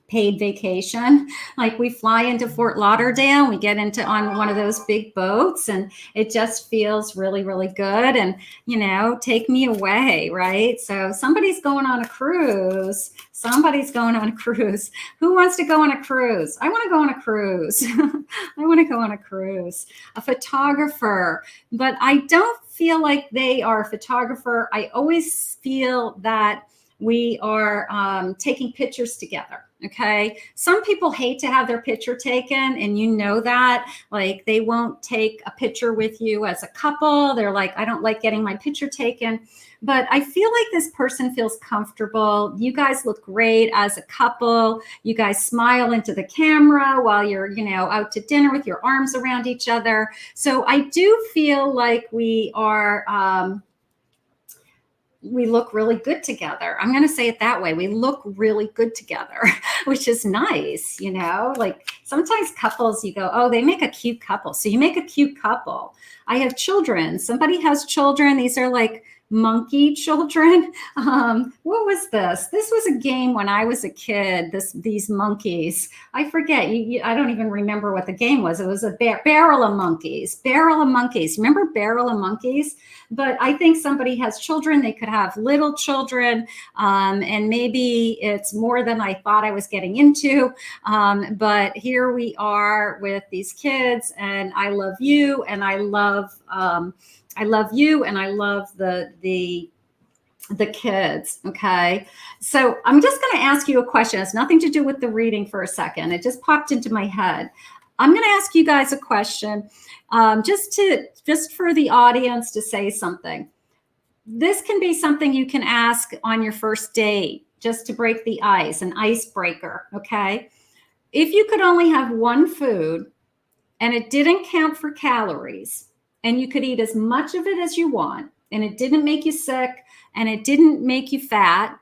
paid vacation. Like we fly into Fort Lauderdale, we get into on one of those big boats, and it just feels really, really good. And, you know, take me away, right? So somebody's going on a cruise. Somebody's going on a cruise. Who wants to go on a cruise? I want to go on a cruise. I want to go on a cruise. A photographer, but I don't feel like they are a photographer. I always feel that we are taking pictures together. Okay. Some people hate to have their picture taken, and you know that, like, they won't take a picture with you as a couple. They're like, I don't like getting my picture taken. But I feel like this person feels comfortable. You guys look great as a couple. You guys smile into the camera while you're, you know, out to dinner with your arms around each other. So I do feel like we are, we look really good together. I'm going to say it that way. We look really good together, which is nice. You know, like sometimes couples, you go, oh, they make a cute couple. So you make a cute couple. I have children. Somebody has children. These are like monkey children. What was this? This was a game when I was a kid. These monkeys. I forget. I don't even remember what the game was. It was a barrel of monkeys. Barrel of monkeys. Remember barrel of monkeys? But I think somebody has children. They could have little children, and maybe it's more than I thought I was getting into. But here we are with these kids, and I love you, and I love you, and I love the kids. Okay. So I'm just going to ask you a question. It's nothing to do with the reading for a second. It just popped into my head. I'm going to ask you guys a question, just for the audience to say something. This can be something you can ask on your first date, just to break the ice, an icebreaker. Okay. If you could only have one food and it didn't count for calories, and you could eat as much of it as you want, and it didn't make you sick, and it didn't make you fat,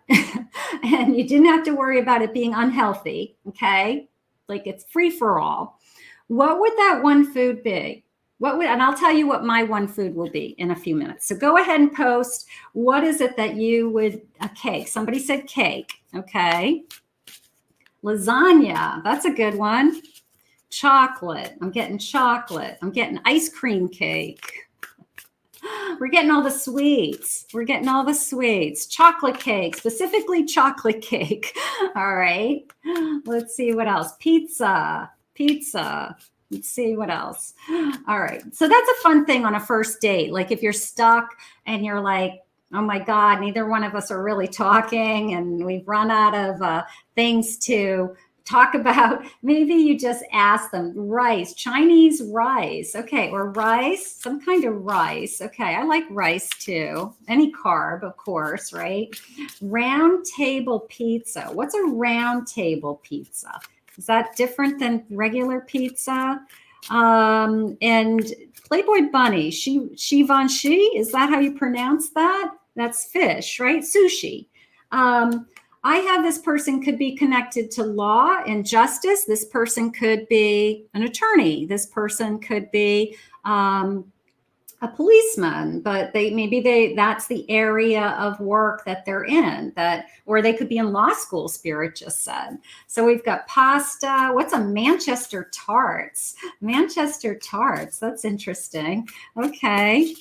and you didn't have to worry about it being unhealthy, okay? Like it's free for all. What would that one food be? And I'll tell you what my one food will be in a few minutes. So go ahead and post, what is it that you would, a cake. Somebody said cake, okay? Lasagna, that's a good one. Chocolate, I'm getting chocolate. I'm getting ice cream cake. We're getting all the sweets. We're getting all the sweets. Chocolate cake, specifically chocolate cake. All right. Let's see what else. Pizza. Let's see what else. All right. So that's a fun thing on a first date. Like if you're stuck and you're like, oh my God, neither one of us are really talking, and we've run out of things to talk about. Maybe you just ask them rice, Chinese rice. Okay. Or rice, some kind of rice. Okay. I like rice too. Any carb, of course, right? Round table pizza. What's a round table pizza? Is that different than regular pizza? And Playboy Bunny, Givenchy, is that how you pronounce that? That's fish, right? Sushi. I have this person could be connected to law and justice. This person could be an attorney. This person could be a policeman, but that's the area of work that they're in, or they could be in law school, Spirit just said. So we've got pasta. What's a Manchester tarts? Manchester tarts. That's interesting. Okay.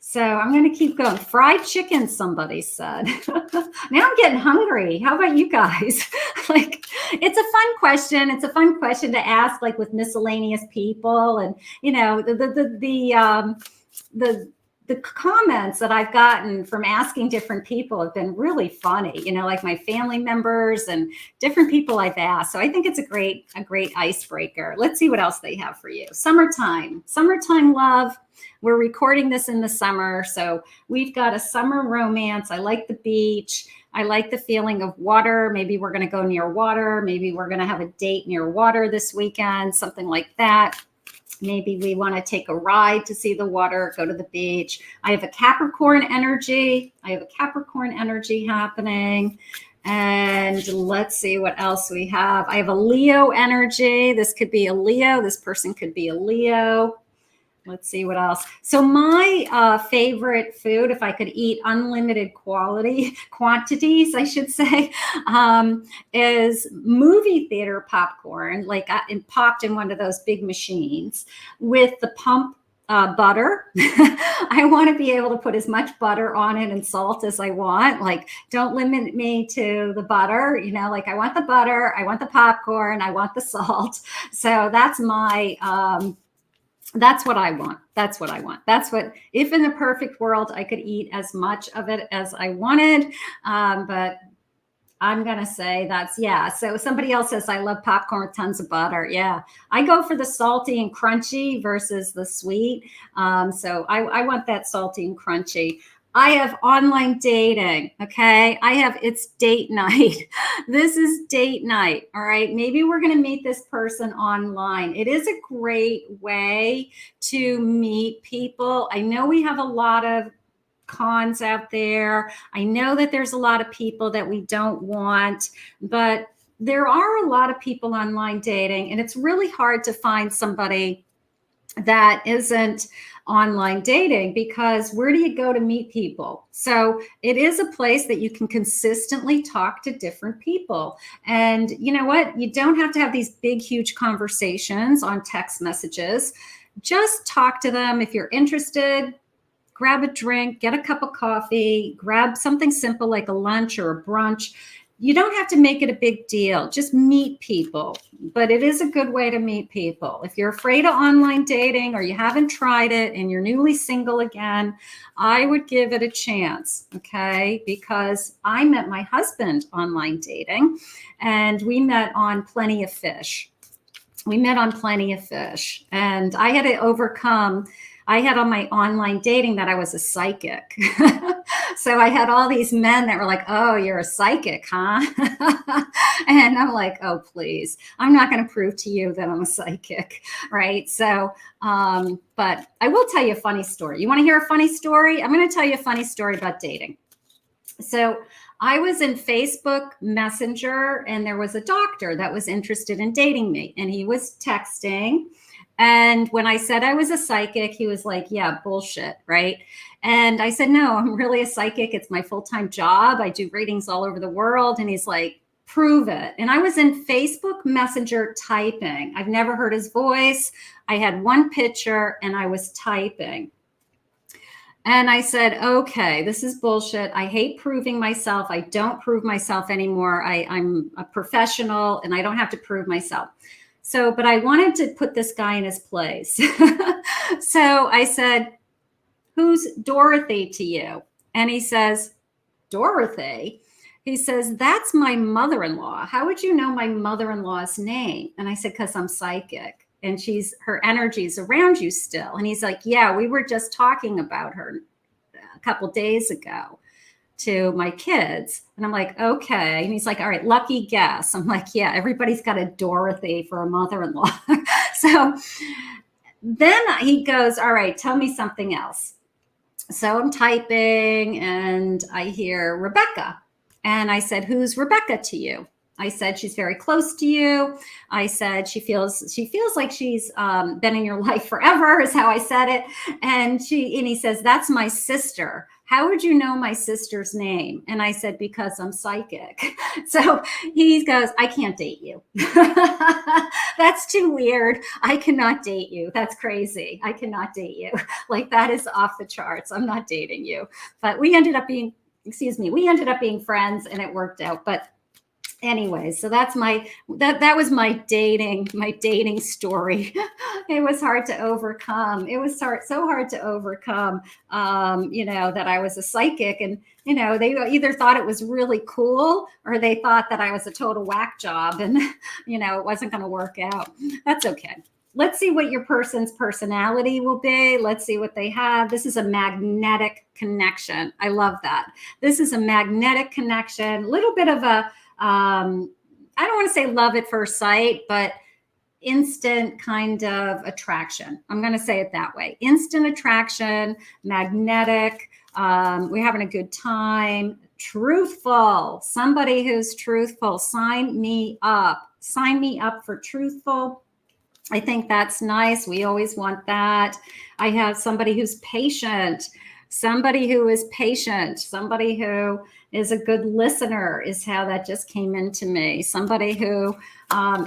So I'm going to keep going. Fried chicken, somebody said. Now I'm getting hungry. How about you guys? Like, it's a fun question. It's a fun question to ask, like with miscellaneous people, and you know, the comments that I've gotten from asking different people have been really funny. You know, like my family members and different people I've asked. So I think it's a great icebreaker. Let's see what else they have for you. Summertime love. We're recording this in the summer, so we've got a summer romance. I like the beach. I like the feeling of water. Maybe we're going to go near water. Maybe we're going to have a date near water this weekend, something like that. Maybe we want to take a ride to see the water, go to the beach. I have a Capricorn energy. Happening. And let's see what else we have. I have a Leo energy. This could be a Leo. This person could be a Leo. Let's see what else. So my favorite food, if I could eat unlimited quantities, I should say, is movie theater popcorn, like popped in one of those big machines with the pump butter. I want to be able to put as much butter on it and salt as I want. Like, don't limit me to the butter. You know, like I want the butter, I want the popcorn, I want the salt. So that's my that's what I want. That's what, if in the perfect world, I could eat as much of it as I wanted. But I'm going to say that's, yeah. So somebody else says, I love popcorn with tons of butter. Yeah. I go for the salty and crunchy versus the sweet. So I want that salty and crunchy. I have online dating. Okay. It's date night. This is date night. All right. Maybe we're going to meet this person online. It is a great way to meet people. I know we have a lot of cons out there. I know that there's a lot of people that we don't want, but there are a lot of people online dating, and it's really hard to find somebody that isn't online dating, because where do you go to meet people? So it is a place that you can consistently talk to different people. And you know what? You don't have to have these big, huge conversations on text messages. Just talk to them. If you're interested, grab a drink, get a cup of coffee, grab something simple like a lunch or a brunch. You don't have to make it a big deal. Just meet people. But it is a good way to meet people. If you're afraid of online dating or you haven't tried it and you're newly single again, I would give it a chance, okay? Because I met my husband online dating, and we met on Plenty of Fish. And I had to overcome, I had on my online dating that I was a psychic. So I had all these men that were like, oh, you're a psychic, huh? And I'm like, oh, please, I'm not going to prove to you that I'm a psychic, right? So, but I will tell you a funny story. You want to hear a funny story? I'm going to tell you a funny story about dating. So I was in Facebook Messenger, and there was a doctor that was interested in dating me, and he was texting. And when I said I was a psychic, he was like, yeah, bullshit, right? And I said, no, I'm really a psychic. It's my full-time job. I do readings all over the world. And he's like, prove it. And I was in Facebook Messenger typing. I've never heard his voice. I had one picture and I was typing. And I said, okay, this is bullshit. I hate proving myself. I don't prove myself anymore. I'm a professional and I don't have to prove myself. So, but I wanted to put this guy in his place. So I said, who's Dorothy to you? And he says, Dorothy? He says, that's my mother-in-law. How would you know my mother-in-law's name? And I said, because I'm psychic. And her energy's around you still. And he's like, yeah, we were just talking about her a couple days ago to my kids. And I'm like, okay. And he's like, all right, lucky guess. I'm like, yeah, everybody's got a Dorothy for a mother-in-law. So then he goes, all right, tell me something else. So I'm typing and I hear Rebecca. And I said, who's Rebecca to you? I said, she's very close to you. I said, she feels like she's been in your life forever, is how I said it. And he says, that's my sister. how would you know my sister's name? And I said, because I'm psychic. So he goes, I can't date you. That's too weird. I cannot date you. That's crazy. I cannot date you. Like, that is off the charts. I'm not dating you. But we ended up being, we ended up being friends, and it worked out. But anyway, so that's that was my dating story. It was hard to overcome. It was so hard to overcome, that I was a psychic, and, they either thought it was really cool, or they thought that I was a total whack job, and, it wasn't going to work out. That's okay. Let's see what your person's personality will be. Let's see what they have. This is a magnetic connection. I love that. This is a magnetic connection, a little bit of a, I don't want to say love at first sight, but instant kind of attraction. I'm going to say it that way. Instant attraction, magnetic. We're having a good time. Truthful. Somebody who's truthful. Sign me up. Sign me up for truthful. I think that's nice. We always want that. I have somebody who's patient. Somebody who is patient. Somebody who is a good listener is how that just came into me. Somebody who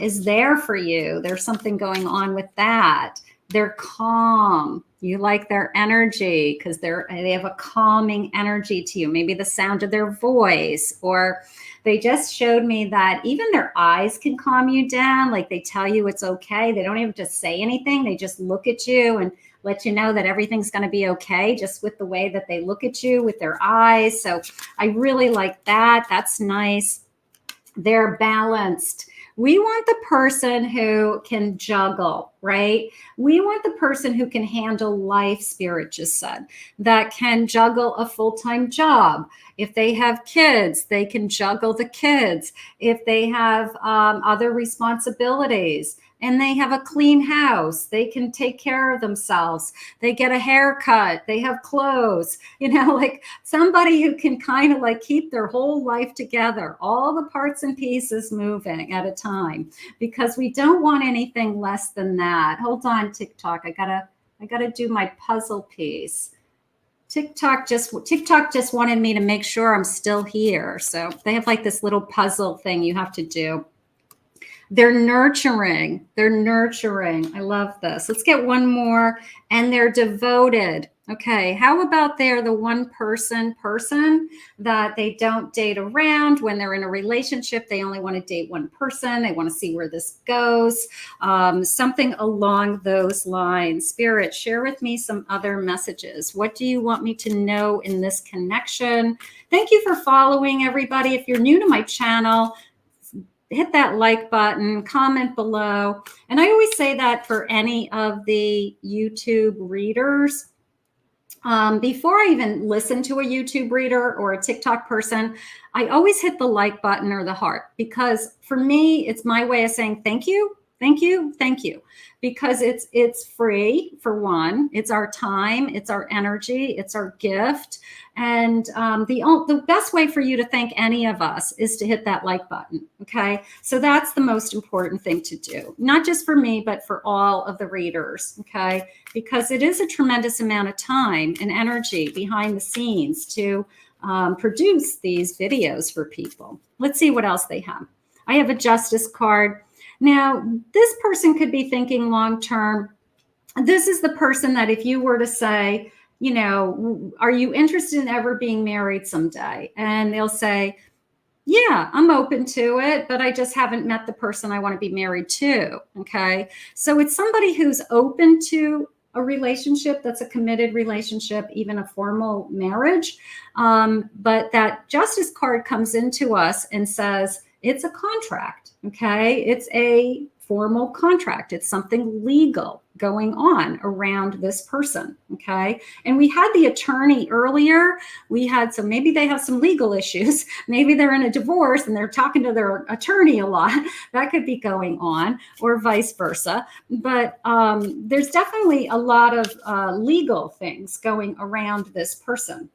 is there for you. There's something going on with that. They're calm. You like their energy because they have a calming energy to you. Maybe the sound of their voice, or they just showed me that even their eyes can calm you down. Like, they tell you it's okay. They don't even just say anything. They just look at you and let you know that everything's going to be okay, just with the way that they look at you with their eyes. So I really like that. That's nice. They're balanced. We want the person who can juggle, right? We want the person who can handle life, Spirit just said, that can juggle a full-time job. If they have kids, they can juggle the kids. If they have other responsibilities, and they have a clean house, they can take care of themselves. They get a haircut, they have clothes, like somebody who can kind of like keep their whole life together, all the parts and pieces moving at a time, because we don't want anything less than that. Hold on, TikTok. I gotta do my puzzle piece. TikTok just wanted me to make sure I'm still here. So they have like this little puzzle thing you have to do. They're nurturing. I love this. Let's get one more. And they're devoted. Okay. How about they're the one person that they don't date around when they're in a relationship? They only want to date one person. They want to see where this goes. Something along those lines. Spirit, share with me some other messages. What do you want me to know in this connection? Thank you for following, everybody. If you're new to my channel, hit that like button, comment below. And I always say that for any of the YouTube readers, before I even listen to a YouTube reader or a TikTok person, I always hit the like button or the heart, because for me, it's my way of saying thank you, thank you, thank you. Because it's free, for one. It's our time, it's our energy, it's our gift. And the best way for you to thank any of us is to hit that like button, okay? So that's the most important thing to do, not just for me, but for all of the readers, okay? Because it is a tremendous amount of time and energy behind the scenes to produce these videos for people. Let's see what else they have. I have a Justice card. Now, this person could be thinking long-term. This is the person that if you were to say, are you interested in ever being married someday? And they'll say, yeah, I'm open to it, but I just haven't met the person I want to be married to. Okay. So it's somebody who's open to a relationship that's a committed relationship, even a formal marriage. But that Justice card comes into us and says, it's a contract. Okay. It's a formal contract. It's something legal going on around this person. Okay. And we had the attorney earlier. So maybe they have some legal issues. Maybe they're in a divorce and they're talking to their attorney a lot. That could be going on, or vice versa. But there's definitely a lot of legal things going around this person.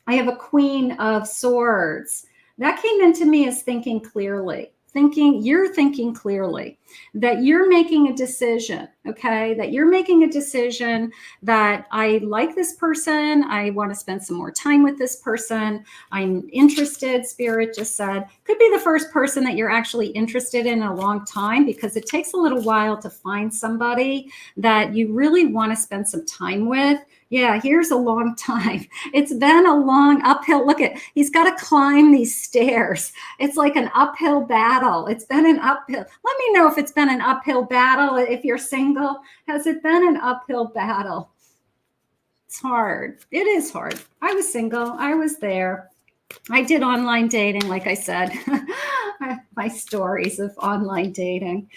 I have a Queen of Swords. That came into me as thinking clearly. you're thinking clearly, that you're making a decision, okay? That you're making a decision that I like this person. I want to spend some more time with this person. I'm interested, Spirit just said. Could be the first person that you're actually interested in a long time, because it takes a little while to find somebody that you really want to spend some time with. Yeah, here's a long time. It's been a long uphill. Look at, he's got to climb these stairs. It's like an uphill battle. It's been an uphill. Let me know if it's been an uphill battle. If you're single, has it been an uphill battle? It's hard. It is hard. I was single. I was there. I did online dating, like I said. My stories of online dating.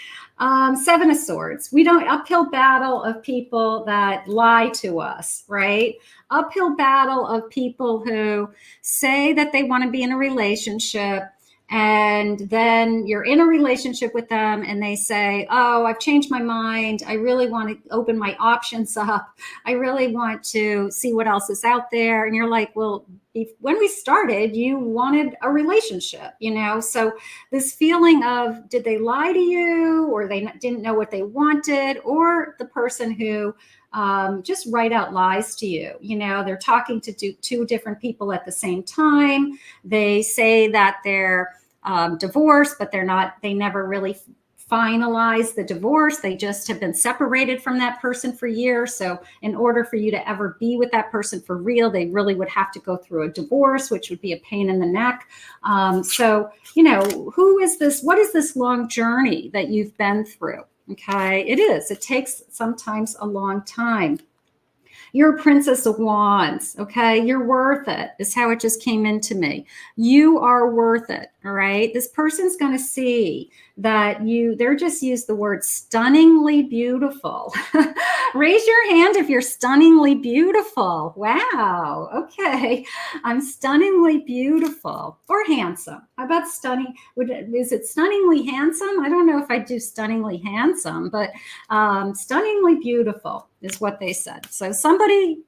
Seven of Swords. We don't, uphill battle of people that lie to us, right? Uphill battle of people who say that they want to be in a relationship, and then you're in a relationship with them and they say, oh, I've changed my mind. I really want to open my options up. I really want to see what else is out there. And you're like, well, when we started, you wanted a relationship, you know? So this feeling of, did they lie to you, or they didn't know what they wanted, or the person who just right out lies to you. You know, they're talking to two different people at the same time. They say that they're divorced, but they're not, they never really finalize the divorce. They just have been separated from that person for years. So in order for you to ever be with that person for real, they really would have to go through a divorce, which would be a pain in the neck. So, you know, who is this? What is this long journey that you've been through? Okay, it is. It takes sometimes a long time. You're a Princess of Wands, okay? You're worth it, is how it just came into me. You are worth it, all right? This person's going to see that they're just used the word stunningly beautiful. Raise your hand if you're stunningly beautiful. Wow, okay. I'm stunningly beautiful or handsome. How about stunning? Is it stunningly handsome? I don't know if I do stunningly handsome, but stunningly beautiful is what they said. So somebody,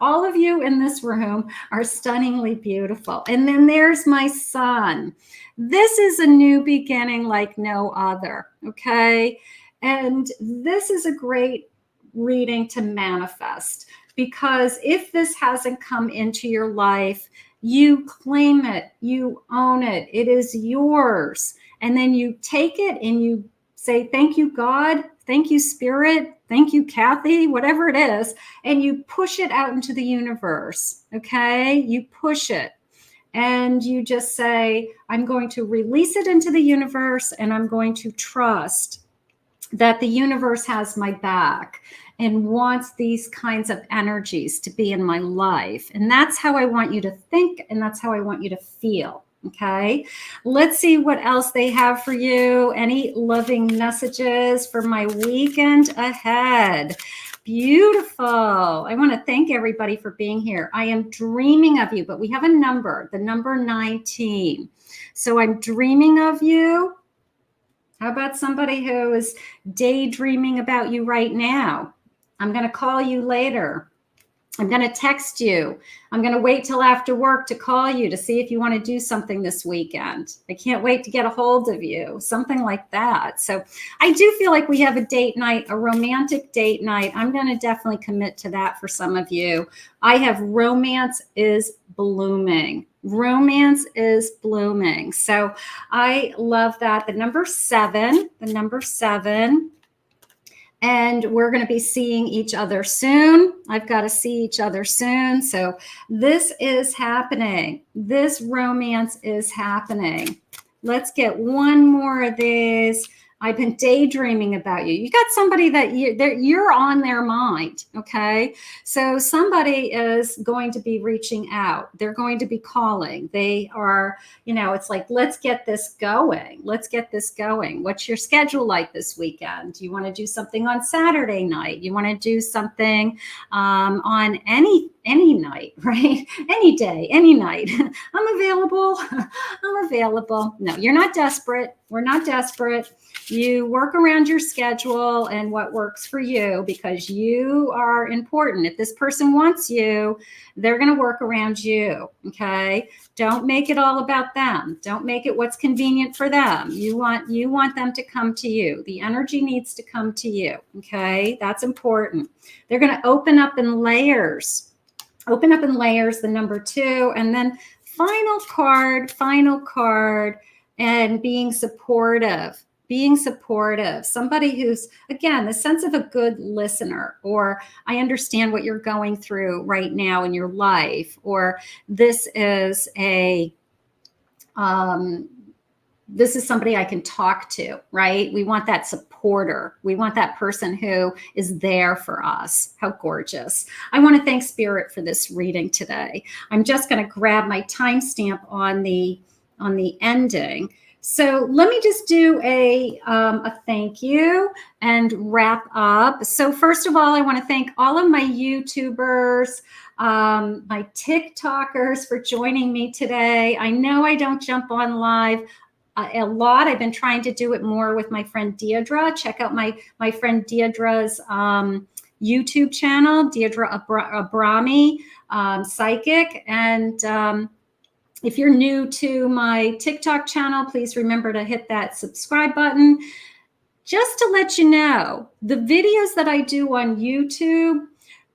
all of you in this room are stunningly beautiful. And then there's my Sun. This is a new beginning like no other, okay? And this is a great reading to manifest, because if this hasn't come into your life, you claim it, you own it, it is yours. And then you take it and you say, thank you, God, thank you, Spirit, thank you, Kathy, whatever it is, and you push it out into the universe, okay? You push it and you just say, I'm going to release it into the universe, and I'm going to trust that the universe has my back and wants these kinds of energies to be in my life. And that's how I want you to think, and that's how I want you to feel. Okay, let's see what else they have for you. Any loving messages for my weekend ahead? Beautiful. I want to thank everybody for being here. I am dreaming of you, but we have a number, the number 19. So I'm dreaming of you. How about somebody who is daydreaming about you right now? I'm going to call you later. I'm going to text you. I'm going to wait till after work to call you to see if you want to do something this weekend. I can't wait to get a hold of you, something like that. So I do feel like we have a date night, a romantic date night. I'm going to definitely commit to that for some of you. I have romance is blooming. Romance is blooming. So I love that. The number 7. And we're going to be seeing each other soon. I've got to see each other soon. So this is happening. This romance is happening. Let's get one more of these. I've been daydreaming about you. You got somebody that you're on their mind, okay? So somebody is going to be reaching out. They're going to be calling. They are, you know, it's like, let's get this going. Let's get this going. What's your schedule like this weekend? Do you want to do something on Saturday night? You want to do something on any any night, right? Any day, any night. I'm available. I'm available. No, you're not desperate. We're not desperate. You work around your schedule and what works for you, because you are important. If this person wants you, they're going to work around you. Okay. Don't make it all about them. Don't make it what's convenient for them. You want them to come to you. The energy needs to come to you. Okay. That's important. They're going to open up in layers. Open up in layers, the number 2, and then final card, and being supportive. Somebody who's, again, the sense of a good listener, or I understand what you're going through right now in your life, or this is somebody I can talk to, right? We want that supporter. We want that person who is there for us. How gorgeous. I want to thank Spirit for this reading today. I'm just going to grab my timestamp on the ending. So let me just do a thank you and wrap up. So first of all, I want to thank all of my YouTubers, my TikTokers for joining me today. I know I don't jump on live a lot. I've been trying to do it more with my friend Deirdre. Check out my friend Deirdre's YouTube channel, Deirdre Abrami, Psychic. And if you're new to my TikTok channel, please remember to hit that subscribe button. Just to let you know, the videos that I do on YouTube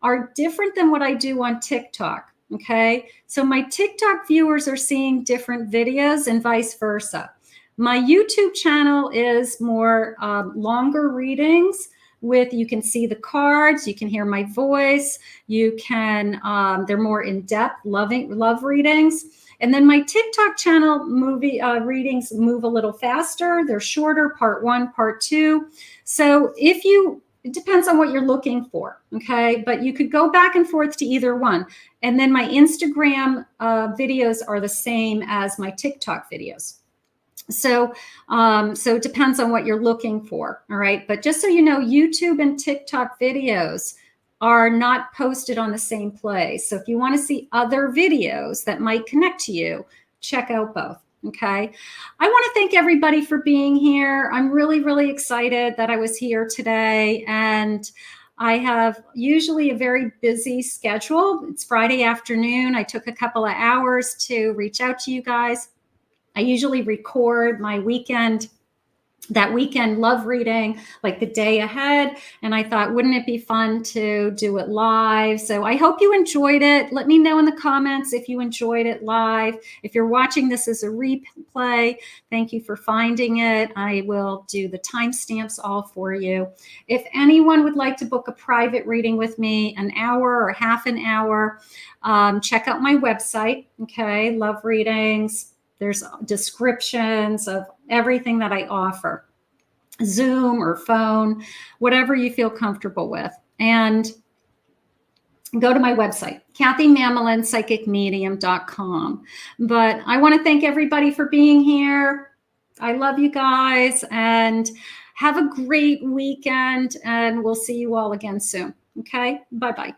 are different than what I do on TikTok. Okay, so my TikTok viewers are seeing different videos and vice versa. My YouTube channel is more longer readings with, you can see the cards, you can hear my voice, you can, they're more in-depth love readings. And then my TikTok channel readings move a little faster. They're shorter, part 1, part 2. So it depends on what you're looking for, okay? But you could go back and forth to either one. And then my Instagram videos are the same as my TikTok videos. So it depends on what you're looking for, all right? But just so you know, YouTube and TikTok videos are not posted on the same place. So if you want to see other videos that might connect to you, check out both. Okay. I want to thank everybody for being here. I'm really, really excited that I was here today. And I have usually a very busy schedule. It's Friday afternoon. I took a couple of hours to reach out to you guys. I usually record my weekend love reading like the day ahead. And I thought, wouldn't it be fun to do it live? So I hope you enjoyed it. Let me know in the comments if you enjoyed it live. If you're watching this as a replay, thank you for finding it. I will do the timestamps all for you. If anyone would like to book a private reading with me, an hour or half an hour, check out my website. Okay, love readings. There's descriptions of everything that I offer, Zoom or phone, whatever you feel comfortable with. And go to my website, KathyMammelin.psychicmedium.com. But I want to thank everybody for being here. I love you guys, and have a great weekend, and we'll see you all again soon. Okay, bye-bye.